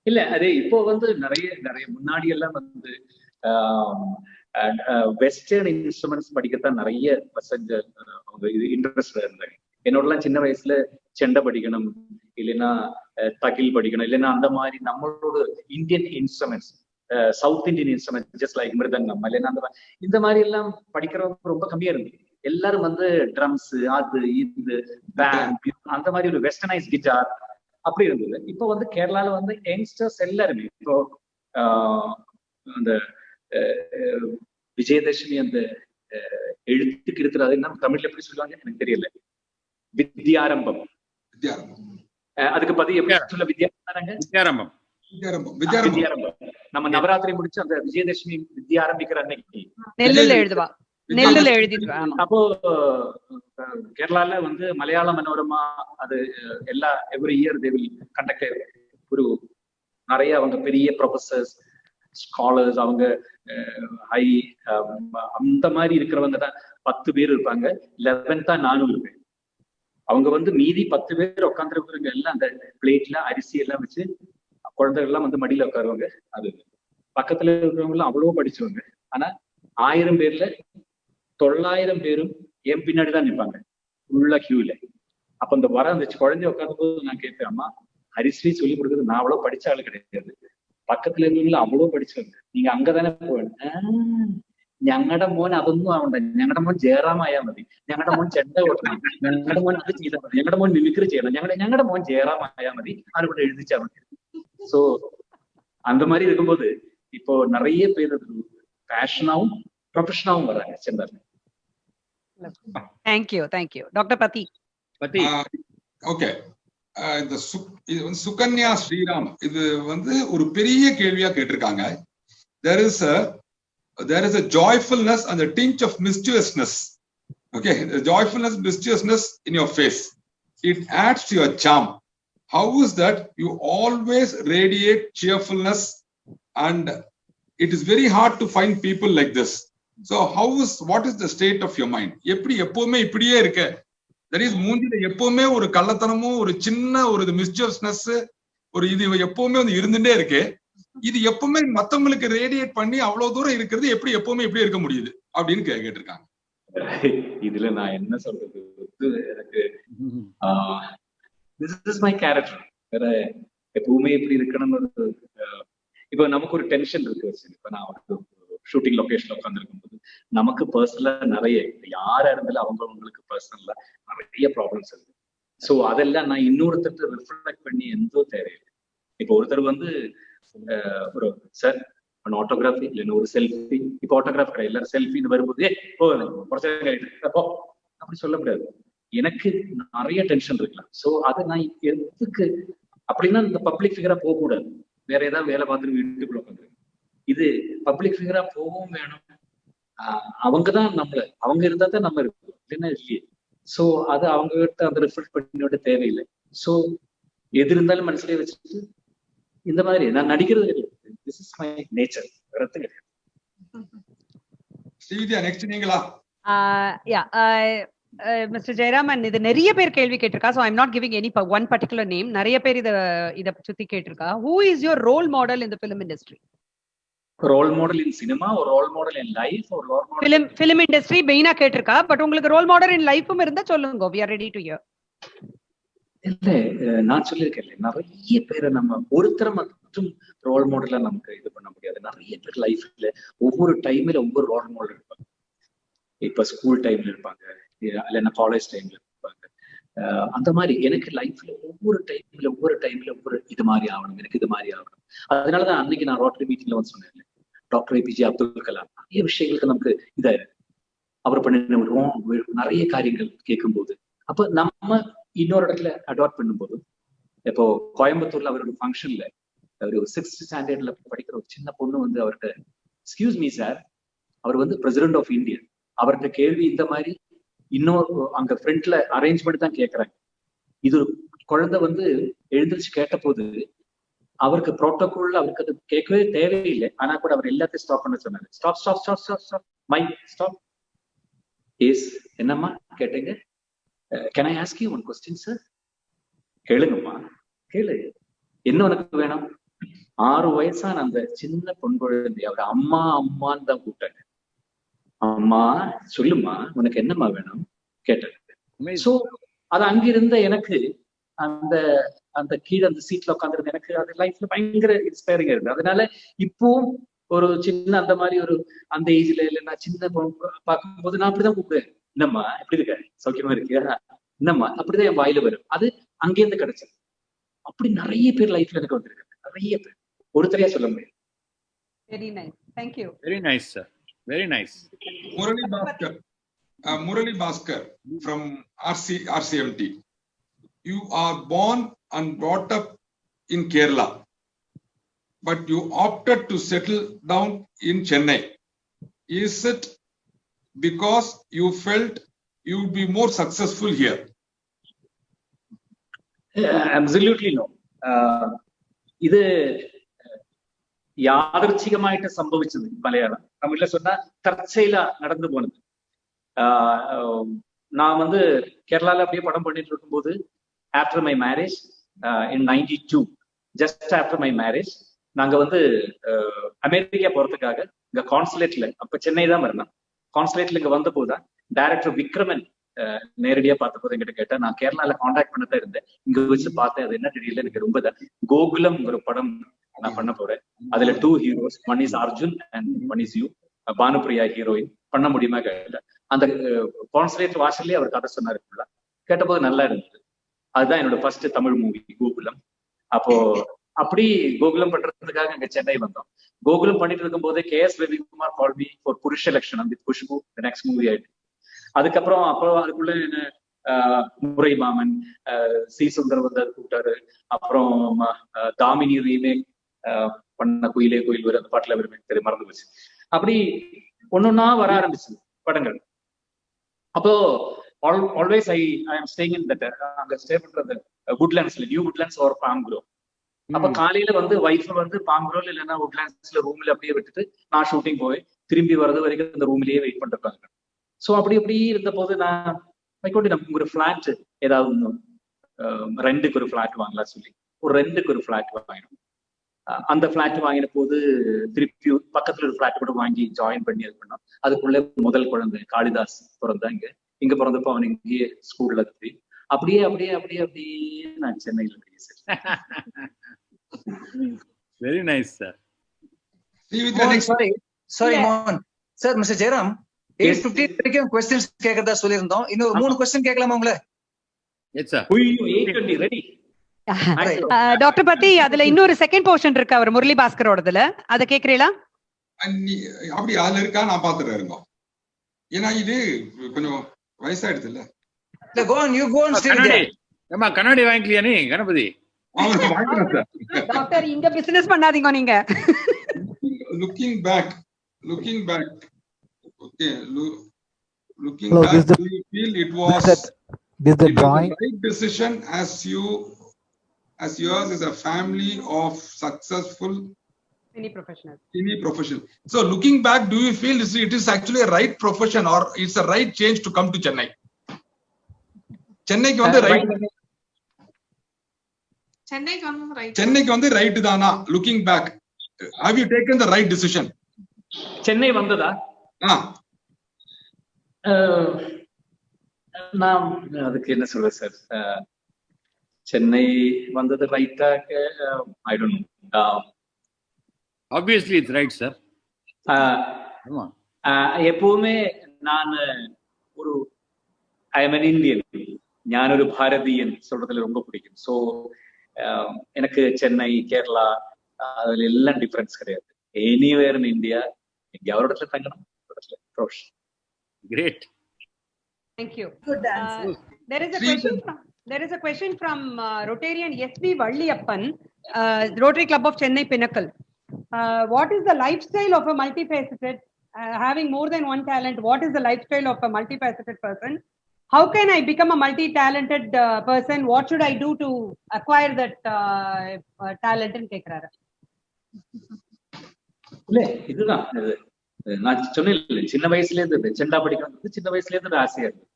இல்ல அது இப்போ வந்து நிறைய முன்னாடி எல்லாம் வந்து வெஸ்டர்ன் இன்ஸ்ட்ருமெண்ட்ஸ் படிக்கத்தான் நிறைய பசங்க அவங்க இன்ட்ரெஸ்ட் இருந்தாங்க. என்னோடலாம் சின்ன வயசுல செண்டை படிக்கணும், இல்லைன்னா தகில் படிக்கணும், இல்லைன்னா அந்த மாதிரி நம்மளோட Indian instruments, south Indian instruments just like mridangam, இல்லைன்னா இந்த மாதிரி எல்லாம் படிக்கிறவங்க ரொம்ப கம்மியா இருந்தது. எல்லாரும் வந்து ட்ரம்ஸ், அது இது பேண்ட், அந்த மாதிரி ஒரு வெஸ்டர்னைஸ் கிட்டார் அப்படி இருந்தது. இப்போ வந்து கேரளால வந்து யங்ஸ்டர்ஸ் எல்லாருமே இப்போ அந்த விஜயதசமி அந்த எழுத்துக்கு இருக்கிறது என்ன தமிழ்ல எப்படி சொல்லுவாங்க எனக்கு தெரியல, வித்யாரம்பம். அதுக்கு பதில் எப்படி சொல்ல? வித்யாரம்பம். நம்ம நவராத்திரி முடிச்சு அந்த விஜயதசமி வித்யா ஆரம்பிக்கிற அன்னைக்கு நெல்லுல எழுதுவா, நெல்லுல எழுதிடுவா. அப்போ கேரளால வந்து மலையாள மனோரமா அது எல்லா every year they will conduct ஒரு நிறைய அவங்க பெரிய ப்ரொஃபசர்ஸ், ஸ்காலர்ஸ், அவங்க ஹை அந்த மாதிரி இருக்கிறவங்க தான் 10 பேர் இருப்பாங்க. 11 தான் நானும் இருப்பேன். அவங்க வந்து மீதி 10 பேர் உட்காந்துருக்கிறவங்க எல்லாம் அந்த பிளேட்ல அரிசி எல்லாம் வச்சு குழந்தைகள் எல்லாம் வந்து மடியில உட்காருவாங்க. அது பக்கத்துல இருக்கிறவங்க எல்லாம் அவ்வளவோ படிச்சவங்க. ஆனா 1000 பேர்ல 900 பேரும் என் பின்னாடி தான் நிற்பாங்க உள்ள கியூல. அப்ப அந்த அந்த குழந்தைய உட்காந்து போது நான் கேட்பேன், அம்மா ஹரிஸ்ரீ சொல்லி கொடுக்குறது நான் அவ்வளவு படிச்ச ஆளு கிடையாது, பக்கத்துல இருந்தவங்களும் அவ்வளவு படிச்சவங்க, நீங்க அங்கதானே போவேன். ഞങ്ങളുടെ മോൻ അതൊന്നും ആവണ്ട, ഞങ്ങളുടെ മോൻ ജയറാമായാൽ മതി, ഞങ്ങളുടെ മോൻ ചെണ്ട കൊട്ടണം, ഞങ്ങളുടെ മോൻ അത് ചെയ്താൽ മതി, ഞങ്ങളുടെ മോൻ മിമിക്രി ചെയ്യണം, ഞങ്ങളുടെ മോൻ ജയറാമായാൽ മതി, அதுக்கூட எழுதிச்சா மതി. சோ அந்த மாதிரி இருக்கும்போது இப்போ நிறைய பேர் பேஷனாவும் ப்ரொஃபஷனாவும் வராங்க செண்டால. தேங்க்யூ டாக்டர் பதி. ஓகே, இந்த இது வந்து சுகன்யா ஸ்ரீராம் இது வந்து ஒரு பெரிய கேள்வியா கேட்டிருக்காங்க. there is a joyfulness and a tinge of mischievousness. Okay, the joyfulness, mischievousness in your face, it adds to your charm. How is that? You always radiate cheerfulness, and it is very hard to find people like this. So what is the state of your mind? எப்படி எப்பவுமே இப்படியே இருக்க? That is மூஞ்சில எப்பவுமே ஒரு கள்ளத்தனமும் ஒரு சின்ன ஒரு மிஸ்chievous ஒரு இது எப்பவுமே வந்து இருந்துட்டே இருக்கு. இது எப்பவுமே மத்தவங்களுக்கு ரேடியேட் பண்ணி அவ்வளவு தூரம் இருக்கிறது எப்படி எப்பவுமே இப்படி இருக்க முடியுது அப்படின்னு கேட்டிருக்காங்க. இதுல நான் என்ன சொல்றது, எனக்கு this is my character. வேற எப்பவுமே இப்படி இருக்கணும்னு இப்ப நமக்கு ஒரு டென்ஷன் இருக்கு. இப்ப நான் ஒரு ஷூட்டிங் லொகேஷன்ல உட்கார்ந்து இருக்கும்போது நமக்கு பர்சனலா நிறைய யாரா இருந்தாலும் அவங்களுக்கு பர்சனலா நிறைய ப்ராப்ளம்ஸ் இருக்கு. சோ அதெல்லாம் நான் இன்னொருத்தர் ரிஃப்ளெக்ட் பண்ணி எந்தோ தேவையில்லை. இப்போ ஒருத்தர் வந்து ஒரு சார் ஆட்டோகிராஃபி இல்லைன்னா ஒரு செல்ஃபி, இப்போ ஆட்டோகிராஃப் கிடையாது, எல்லாரும் செல்ஃபின்னு வரும்போது அப்படி சொல்ல முடியாது. எனக்கு நிறைய டென்ஷன் இருக்கலாம். சோ அதை நான் எதுக்கு அப்படின்னா இந்த பப்ளிக் ஃபிகரா போக கூடாது, வேற ஏதாவது வேலை பார்த்துட்டு வீட்டுக்குள்ள உட்காந்துருக்கு. இது பப்ளிக் ஃபிகரா போகவும் வேணும், அவங்கதான் அவங்க இருந்தா தான் நம்ம இருக்கோம், இல்லைன்னா இல்லையே. சோ அது அவங்க கிட்ட அந்த ரிஃப்ளெக்ட் பண்ணியோட தேவையில்லை. சோ எது இருந்தாலும் மனசுலயே வச்சுட்டு இந்த மாதிரி நான் நடிக்கிறது கிடையாது. திஸ் இஸ் மை நேச்சர், வேறது கிடையாது. ஸ்ரீவித்யா நெக்ஸ்ட் நீங்களா? மிஸ்டர் ஜெயராமன், இது நிறைய பேர் கேள்வி கேட்டிருக்கா. So I'm not giving any one particular name. நிறைய பேர் இத சுத்தி கேட்டிருக்கா. Who is your role model in the film industry? Role model in cinema, ஒரு ரோல் மாடல் இன் லைஃப், ஒரு ரோல் மாடல் ஃபிலிம் இண்டஸ்ட்ரி மெயினா கேட்டிருக்கா. பட் உங்களுக்கு ரோல் மாடல் இன் லைஃபும் இருந்தா சொல்லுங்க. we are ready to hear. இல்ல நான் சொல்லியிருக்கேன், நிறைய பேரை நம்ம ஒருத்தரை மட்டும் ரோல் மாடலா நமக்கு இது பண்ண முடியாது. நிறைய பேர் லைஃப்ல ஒவ்வொரு டைம்ல ஒவ்வொரு ரோல் மாடல் இருப்பாங்க. இப்ப ஸ்கூல் டைம்ல இருப்பாங்க, இல்லைன்னா காலேஜ் டைம்ல இருப்பாங்க. அந்த மாதிரி எனக்கு லைஃப்ல ஒவ்வொரு டைம்ல ஒவ்வொரு இது மாதிரி ஆகணும், எனக்கு இது மாதிரி ஆகணும். அதனாலதான் அன்னைக்கு நான் ரோட்டரி மீட்டிங்ல வந்து சொன்னேன், டாக்டர் APJ அப்துல் கலாம் நிறைய விஷயங்களுக்கு நமக்கு இத அவர் பண்ணின நிறைய காரியங்கள் கேட்கும் போது, அப்ப நம்ம இன்னொரு இடத்துல அடாப்ட் பண்ணும்போது, இப்போ கோயம்புத்தூர்ல அவரோட ஃபங்க்ஷன்ல ஒரு 6th ஸ்டாண்டர்ட்ல படிக்கிற ஒரு சின்ன பொண்ணு வந்து அவர்கிட்ட, எக்ஸ்கியூஸ் மீ சார், அவர் வந்து பிரசிடென்ட் ஆஃப் இந்தியா, அவர்கிட்ட கேள்வி இந்த மாதிரி இன்னொரு அங்க ஃப்ரண்ட்ல அரேஞ்ச் பண்ணி தான் கேட்கறாங்க. இது குழந்தை வந்து எழுந்திரிச்சு கேட்ட போது அவருக்கு புரோட்டோகால் அவருக்கு அது கேட்கவே தேவையில்லை. ஆனா கூட அவர் எல்லாத்தையும் ஸ்டாப் பண்ண சொன்னாரு. Stop stop stop stop stop my stop is என்னம்மா கேட்டீங்க? Can I ask you one question sir? கேளுங்கம்மா கேளு, என்ன உனக்கு வேணும்? 6 வயசான அந்த சின்ன பொன் குழந்தை அவர் அம்மா அம்மான்னு தான் கூப்பிட்டாங்க. அம்மா சொல்லுமா உனக்கு என்னம்மா வேணும் கேட்டாரு. சோ அது அங்கிருந்த எனக்கு அந்த அந்த கீழே அந்த சீட்ல உட்காந்துருந்த எனக்கு அது லைஃப்ல பயங்கர இன்ஸ்பைரிங்கா இருந்தது. அதனால இப்போ ஒரு சின்ன அந்த மாதிரி ஒரு அந்த ஏஜ்ல இல்ல நான் சின்ன பார்க்கும்போது நான் அப்படிதான் கூப்பிடுவேன். என்னம்மா எப்படி இருக்க, சௌக்கியமா இருக்கியா, என்னம்மா, அப்படிதான் என் வாயில வரும். அது அங்கேருந்து கிடைச்சது. அப்படி நிறைய பேர் லைஃப்ல எனக்கு வந்திருக்கு, நிறைய பேர், ஒருத்தரையா சொல்ல முடியும். Very nice. Thank you. Very nice, sir. Very nice. Murali Bhaskar from RCMT. You are born and brought up in Kerala, but you opted to settle down in Chennai. Is it because you felt you would be more successful here? Absolutely no. ഇത് യാദൃച്ഛികമായിട്ട് സംഭവിച്ചത്. മലയാളം തമിഴിൽ சொன்னா தற்செயலா நடந்து போனது. நான் வந்து கேரளால அப்படியே படம் பண்ணிட்டு இருக்கும்போது after my marriage in 92, just after my marriage நாங்க வந்து அமெரிக்கா போறதுக்காக இங்க கான்சுலேட்ல, அப்ப சென்னை தான் வரணும், கான்சுலேட்ல இங்க வந்த போதுதான் டைரக்டர் விக்ரமன் நேரடியா பார்த்த போது என்கிட்ட கேட்டா, நான் கேரளால கான்டாக்ட் பண்ணதான் இருந்தேன், இங்க வச்சு பார்த்தேன், அது என்ன தெரியல எனக்கு ரொம்ப கோகுலம் ஒரு படம் நான் பண்ண போறேன், அதுல 2 heroes, one is Arjun and one is you, Bhanupriya heroine, பண்ண முடியுமா கேட்டேன். அந்த கான்சுலேட் வாசல்லே அவர் கதை சொன்னாரு. கேட்ட போது நல்லா இருந்தது. அதுதான் என்னோட ஃபர்ஸ்ட் தமிழ் மூவி கோகுலம். அப்போ அப்படி கோகுலம் பண்றதுக்காக அங்க சென்னை வந்தோம். கோகுலம் பண்ணிட்டு இருக்கும் போதே KS Ravikumar call me for புருஷ லட்சணம் வித் குஷ்பு, நெக்ஸ்ட் மூவி ஆயிட்டு. அதுக்கப்புறம் அப்போ அதுக்குள்ள என்ன முறை மாமன், சி சுந்தர் வந்து அது கூப்பிட்டாரு. அப்புறம் தாமினி ரீமேக் பண்ண குயிலே கோயில் வரும், அந்த பாட்டுல தெரிய மறந்து போச்சு. அப்படி ஒன்னொன்னா வர ஆரம்பிச்சு படங்கள். அப்போ ஆல்வேஸ் ஐ ஆம் ஸ்டேயிங் இன் தட், அங்க ஸ்டே பண்றது வுட்லாண்ட்ஸ்ல, நியூ வுட்லாண்ட்ஸ் ஒரு பாம்க்ரோ. அப்ப காலையில வந்து வைஃப் வந்து பாம்க்ரோல இல்லைன்னா வுட்லாண்ட்ஸ்ல ரூம்ல அப்படியே விட்டுட்டு நான் ஷூட்டிங் போய் திரும்பி வர்றது வரைக்கும் அந்த ரூம்லயே வெயிட் பண்ணிருப்பாங்க. சோ அப்படி இருந்த போது நான் வைக்கோண்டி நமக்கு ஒரு ஃபிளாட் ஏதாவது ரெண்டுக்கு ஒரு ஃபிளாட் வாங்கலாம் சொல்லி ஒரு ரெண்டுக்கு ஒரு ஃபிளாட் வாங்கினோம். அந்த ஃபிளாட் வாங்கின போது திருப்பி பக்கத்துல ஒரு ஃபிளாட் கூட வாங்கி ஜாயின் பண்ணி இது பண்ணோம். அதுக்குள்ள முதல் குழந்தை காளிதாஸ் பிறந்தா இங்க பிறந்தப்போ அவன் இங்கேயே ஸ்கூல்ல அப்படியே அப்படியே அப்படியே அப்படியே நான் சென்னையில Very nice, sir. Sorry, Mohan. Sir, Mr. Jairam, 8:15 வரைக்கும் questions கேட்கறதா சொல்லியிருந்தோம். இன்னும் 3 question கேட்கலாமா உங்களை? Yes, sir. 8:20 ready. டாக்டர் பத்தி அதுல இன்னொரு செகண்ட் போர்ஷன் இருக்கு அவர் முரளி பாஸ்கரோடதுல, அத கேக்குறீங்களா? அப்படி அதுல இருக்கா நான் பாத்துறேன் இருங்க. ஏன்னா இது கொஞ்சம் வயசாயிடுது இல்ல. Go on, you go on still there. ஏமா கண்ணாடி வாங்கிக்கலையா நீ கணபதி? டாக்டர் இங்க பிசினஸ் பண்ணாதீங்க நீங்க. Looking back. Okay, looking Hello, back, do you feel it was the drawing right decision as yours is a family of successful Any professional. So looking back, do you feel it is actually a right profession or it's a right change to come to Chennai? சென்னைக்கு வந்து right, சென்னைக்கு வந்து right தானா? Looking back, have you taken the right decision? Chennai வந்ததா? நான் அதுக்கு என்ன சொல்ற சார், சென்னை வந்தது ரைட்டா? I don't know. Obviously it's right, sir. எப்பவுமே நான் ஒரு ஐ எம் an Indian, ஞானொரு பாரதியன் சொல்றதுல ரொம்ப பிடிக்கும். சோ எனக்கு சென்னை, கேரளா அதுல எல்லாம் டிஃபரன்ஸ் கிடையாது. எனிவேர் இன் இந்தியா, எங்க அவரோட இடத்துல தங்கணும். Great. Thank you. Good answer. There is a question from Rotarian SV Valliyappan, Rotary Club of Chennai Pinnacle. What is the lifestyle of a multifaceted, having more than one talent? What is the lifestyle of a multifaceted person? how can I become a multi-talented person? What should I do to acquire that talent ன்னு கேக்குறாரு. இல்ல இதுதான் நான் சொன்னேன், சின்ன வயசுல இருந்து செண்டா படிக்கிறது சின்ன வயசுல இருந்து ஆசையா இருக்கு.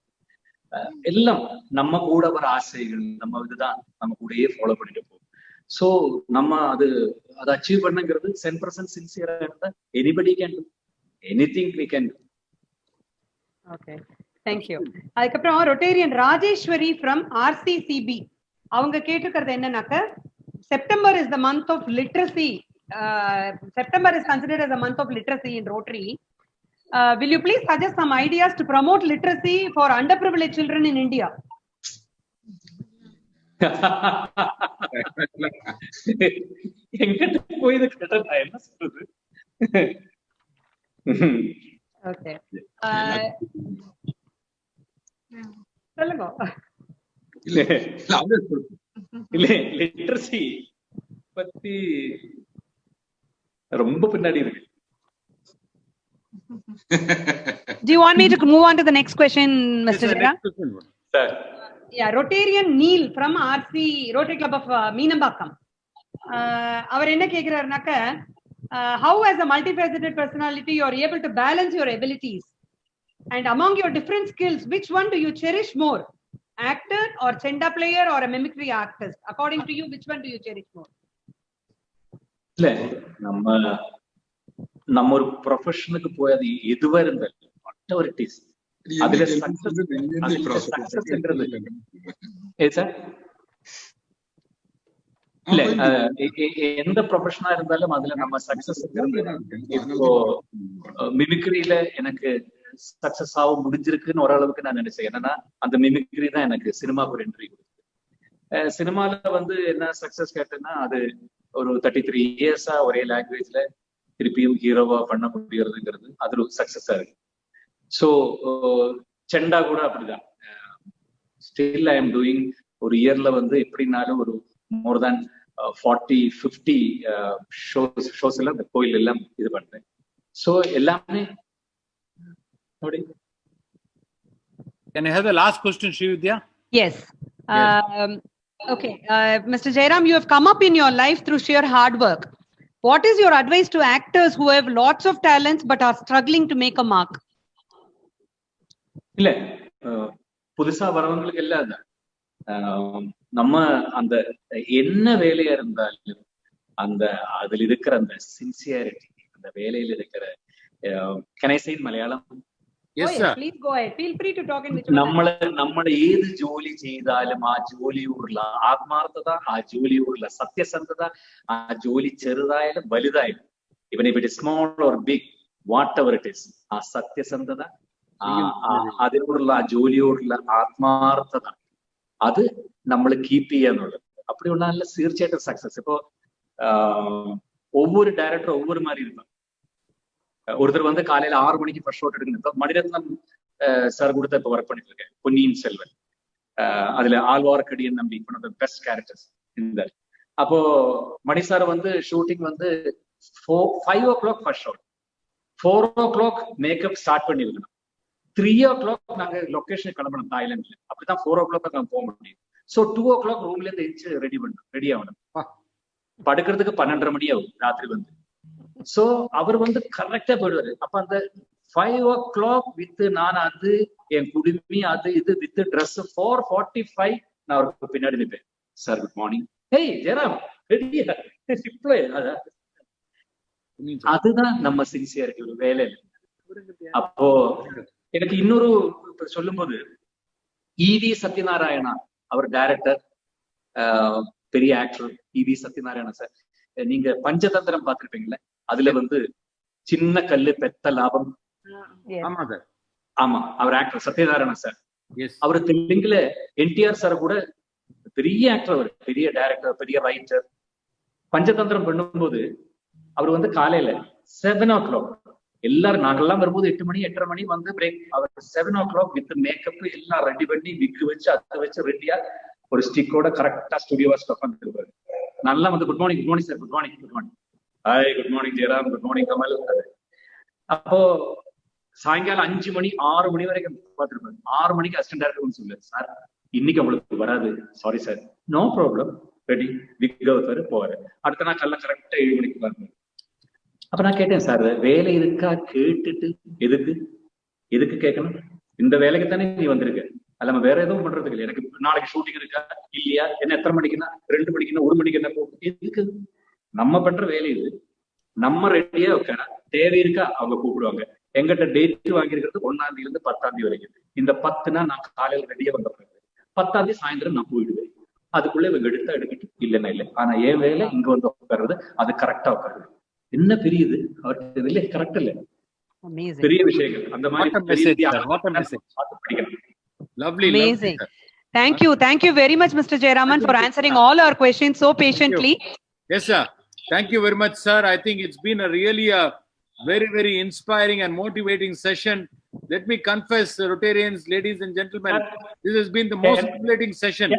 எல்லாம் நம்ம கூட வர ஆசைகள் நம்ம இதுதான் நம்ம கூடயே ஃபாலோ பண்ணிட்டு போகும். சோ நம்ம அதை அச்சீவ் பண்ணுங்கிறது 100% சின்சியரா இருந்தா anybody can do anything we can do. Okay, thank you. அதுக்கப்புறம் ரொட்டேரியன் ராஜேஸ்வரி ஃப்ரம் ஆர்சிசிபி அவங்க கேட்டிருக்கிறது என்னன்னாக்க, September is the month of literacy. September is considered as a month of literacy in Rotary. Will you please suggest some ideas to promote literacy for underprivileged children in India? எங்கிட்ட போய் இதை கேட்டா நான் என்ன சொல்றது? Okay. சொல்லுங்க. இல்ல literacy பத்தி ரொம்ப பின்னாடி இருக்கு. Do you want me to move on to the next question, Mr. Jera? Sir. Yeah, Rotarian Neil from RC Rotary Club of Meenambakkam. அவர் என்ன கேக்குறாருனாக்க, how as a multifaceted personality you are able to balance your abilities, and among your different skills which one do you cherish more, actor or chenda player or a mimicry artist? According to you, which one do you cherish more? இல்ல நம்ம ஒரு ப்ரொஃபஷனுக்கு போய் அது எதுவா இருந்தாலும் whatever it is, அதுல சக்சஸ்ங்கிறது இல்ல எந்த ப்ரொஃபஷனா இருந்தாலும் அதுல நம்ம சக்சஸ். இப்போ மிமிக்ரியில எனக்கு சக்சஸ் ஆக முடிஞ்சிருக்குன்னு ஓரளவுக்கு நான் நினைச்சேன். என்னன்னா அந்த மிமிக்ரி தான் எனக்கு சினிமாவுக்கு ஒரு என்ட்ரி கொடுத்தது. சினிமால என்ன சக்சஸ் கேட்டேன்னா, அது ஒரு 33 இயர்ஸா ஒரே லாங்குவேஜ்ல திருப்பியும் ஹீரோவா பண்ண முடியறதுங்கிறது அது ஒரு சக்சஸா இருக்கு. ஸோ செண்டா கூட அப்படிதான். ஸ்டில் ஐ எம் டூயிங் ஒரு இயர்ல எப்படினாலும் ஒரு மோர் தேன் 40-50 ஷோஸ் எல்லாம் இந்த கோயில் எல்லாம் இது பண்றேன். ஸோ எல்லாமே. Can I have the last question, Srividya? Yes. Okay, Mr. Jairam, you have come up in your life through sheer hard work. What is your advice to actors who have lots of talents but are struggling to make a mark? இல்ல புதுசா வரவங்களுக்கு எல்லாம் நம்ம அந்த என்ன வேலையா இருந்தாலும் அதுல இருக்கிற அந்த சின்சியாரிட்டி, அந்த வேலையில இருக்கிற can I say in Malayalam? Yes, sir. Please go ahead. Feel free to talk in whichever. നമ്മള് ഏത് ജോലി ചെയ്താലും ആ ജോലിയോടുള്ള ആത്മാർത്ഥത, ആ ജോലിയോടുള്ള സത്യസന്ധത, ആ ജോലി ചെറുതായാലും വലുതായാലും, even if it is small or big, whatever it is, ആ സത്യസന്ധത, അതിനോടുള്ള ആ ജോലിയോടുള്ള ആത്മാർത്ഥത, അത് നമ്മൾ കീപ്പ് ചെയ്യാന്നുള്ളത്. அப்படி ஒன்னால തീർച്ചയായിട്ടും சக்சஸ். இப்போ ஒவ்வொரு டைரக்டரும் ஒவ்வொரு மாதிரி இருப்பாங்க. ஒருத்தர் காலையில 6 மணிக்கு ஃபர்ஸ்ட் ஷாட் எடுக்கணும். இப்போ மணிரத்னம் சார் கொடுத்த இப்போ ஒர்க் பண்ணிட்டு இருக்கேன் பொன்னியின் செல்வன். அதுல Alwarkadiyan Nambi one of the best characters இந்த. அப்போ Mani sir shooting 5 o'clock first shot, 4 o'clock makeup start பண்ணி இருக்கணும், 3 o'clock நாங்க லொகேஷன் கிளம்பணும் தாய்லாந்துல. அப்படிதான் 4 o'clock நாங்க போக முடியும். ஸோ 2 o'clock ரூம்ல இருந்து எழுந்து ரெடி ஆகணும். படுக்கிறதுக்கு 12:30 மணி ஆகும் ராத்திரி சோ அவர் கரெக்டா போயிடுவாரு. அப்ப அந்த 5 o'clock வித் நான் என் குடுமி இது வித் ட்ரெஸ் 4:45 நான் அவருக்கு பின்னாடி நிற்பேன். Sir good morning, hey Jayaram ரெடியா ரிப்ளை. அதுதான் நம்ம சின்சியாரிட்டி ஒரு வேலையில. அப்போ எனக்கு இன்னொரு சொல்லும் போது ஈவி சத்யநாராயணா அவர் டைரக்டர், பெரிய ஆக்டர் ஈவி சத்யநாராயணா சார். நீங்க பஞ்சதந்திரம் பார்த்திருப்பீங்களே, அதுல சின்ன கல்லு பெத்த லாபம். ஆமா, அவர் ஆக்டர் சத்யநாராயண சார். அவர் தெலுங்குல என்டிஆர் சார் கூட பெரிய ஆக்டர், அவர் பெரிய டைரக்டர், பெரிய ரைட்டர். பஞ்சதந்திரம் பண்ணும்போது அவர் காலையில 7 o'clock எல்லாரும் நாங்கெல்லாம் வரும்போது 8 மணி 8:30 மணி பிரேக். அவர் 7 o'clock வித் மேக்கப் எல்லாம் ரெடி பண்ணி விக்கு வச்சு அதை வச்சு ரெடியா ஒரு ஸ்டிக்கோட கரெக்டா ஸ்டுடியோவா ஸ்டாப் பண்ணிருப்பாரு. நல்லா good morning sir, good morning hi, good morning Jayaram, good morning Kamal. அப்போ சாயங்காலம் 5 மணி 6 மணி வரைக்கும் பார்த்துருப்பாரு. 6 மணிக்கு அசிஸ்டன்ட் டைரக்டர் சொல்லுவாரு, சார் இன்னைக்கு அவங்களுக்கு வராது, sorry sir. No problem, ready விக்கவத்தாரு போவாரு. அடுத்த நாள் கல்ல கரெக்டா 7 மணிக்கு பாருங்க. அப்ப நான் கேட்டேன், சார் வேலை இருக்கா கேட்டுட்டு எதுக்கு கேட்கணும்? இந்த வேலைக்கு தானே நீ வந்திருக்க, அல்ல வேற எதுவும் பண்றதுக்கு இல்லை. எனக்கு நாளைக்கு ஷூட்டிங் இருக்கா இல்லையா, என்ன எத்தனை மணிக்குன்னா 2 மணிக்குன்னா 1 மணிக்கு என்ன போகும், எதுக்கு? நம்ம பண்ற வேலை இது, நம்ம ரெடியா உட்கார தேவை இருக்கா அவங்க கூப்பிடுவாங்க. எங்கிட்ட டேட் வாங்கியிருக்கிறது 1ஆம் தேதியில இருந்து 10ஆம் தேதி வரைக்கும். இந்த 10னா நான் காலையில ரெடியா வந்த பிறகு 10ஆம் தேதி சாயந்தரம் நான் போயிடுவேன். அதுக்குள்ள இவங்க எடுக்கட்டும், இல்லைன்னா இல்லை. ஆனா என் வேலை இங்க வந்து உட்காருறது, அது கரெக்டா உட்காருது. என்ன பெரியது அவருக்கு இல்லை, கரெக்ட் இல்லை, பெரிய விஷயங்கள் அந்த மாதிரி. Lovely. Amazing. Thank you very much, Mr. Jayaraman, for answering all our questions so patiently. Yes, sir. Thank you very much, sir. I think it's been really a very, very inspiring and motivating session. Let me confess, Rotarians, ladies and gentlemen, this has been the most stimulating session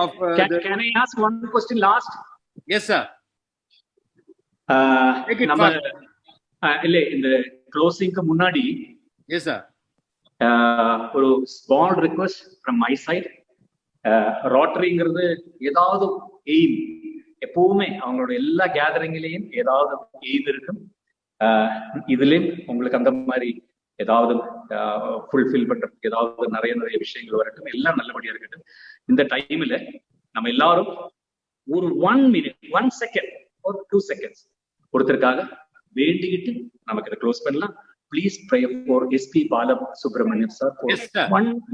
of Can I ask one question last? Yes, sir. இல்ல, இந்த க்ளோசிங்க்கு முன்னாடி yes sir ஒரு small request from my side. ரோட்டரிங்கிறது ஏதாவது aim, எப்பவுமே அவங்களோட எல்லா கேதரிங்லயும் ஏதாவது எய்ம் இருக்கும். இதுலயும் உங்களுக்கு அந்த மாதிரி ஏதாவது ஃபுல்ஃபில் பண்றதுக்கு ஏதாவது நிறைய விஷயங்கள் வரட்டும், எல்லாம் நல்லபடியா இருக்கட்டும். இந்த டைம்ல நம்ம எல்லாரும் ஒரு 1 minute 1 second or 2 seconds ஒருத்தருக்காக வேண்டிக்கிட்டு நமக்கு இதை க்ளோஸ் பண்ணலாம். Please pray for SP Balasubramaniam sir for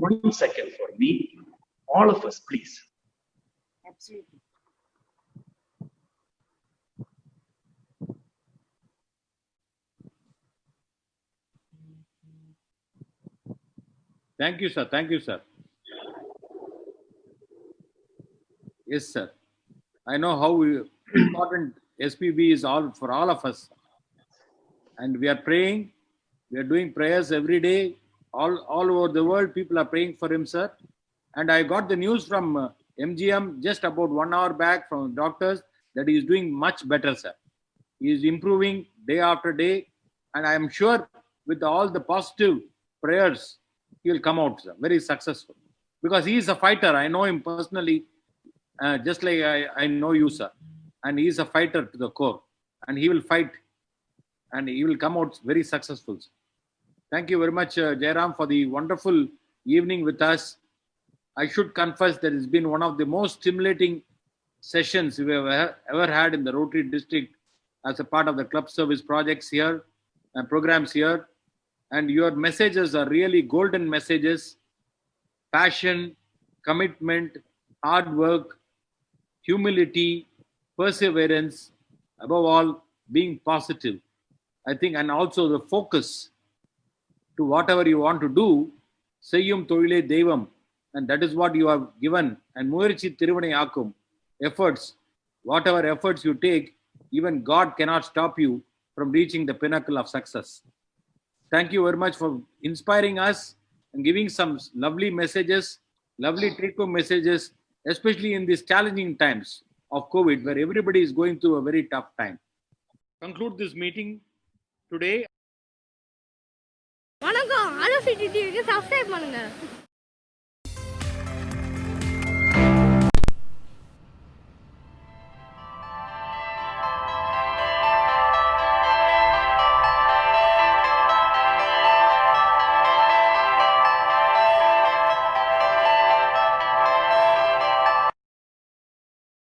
one second for me, all of us, please. Absolutely. Thank you, sir. Thank you, sir. Yes, sir. I know how important SPB is for all of us. And we are praying. We are doing prayers every day. All over the world, people are praying for him, sir. And I got the news from MGM just about 1 hour back from doctors that he is doing much better, sir. He is improving day after day. And I am sure with all the positive prayers, he will come out, sir, very successful. Because he is a fighter. I know him personally, just like I know you, sir. And he is a fighter to the core. And he will fight. And he will come out very successful. Thank you very much, Jairam, for the wonderful evening with us. I should confess that it's been one of the most stimulating sessions we have ever had in the Rotary District as a part of the club service projects here and programs here. And your messages are really golden messages. Passion, commitment, hard work, humility, perseverance, above all, being positive. I think, and also the focus to whatever you want to do, Seyyum Thoile Devam, and that is what you have given. And Muirchi Thiruvanai Akum, efforts, whatever efforts you take, even God cannot stop you from reaching the pinnacle of success. Thank you very much for inspiring us and giving some lovely messages, lovely take-home messages, especially in these challenging times of COVID, where everybody is going through a very tough time. Conclude this meeting today. வணக்கம், ஆலோசி டிவிக்கு subscribe பண்ணுங்க.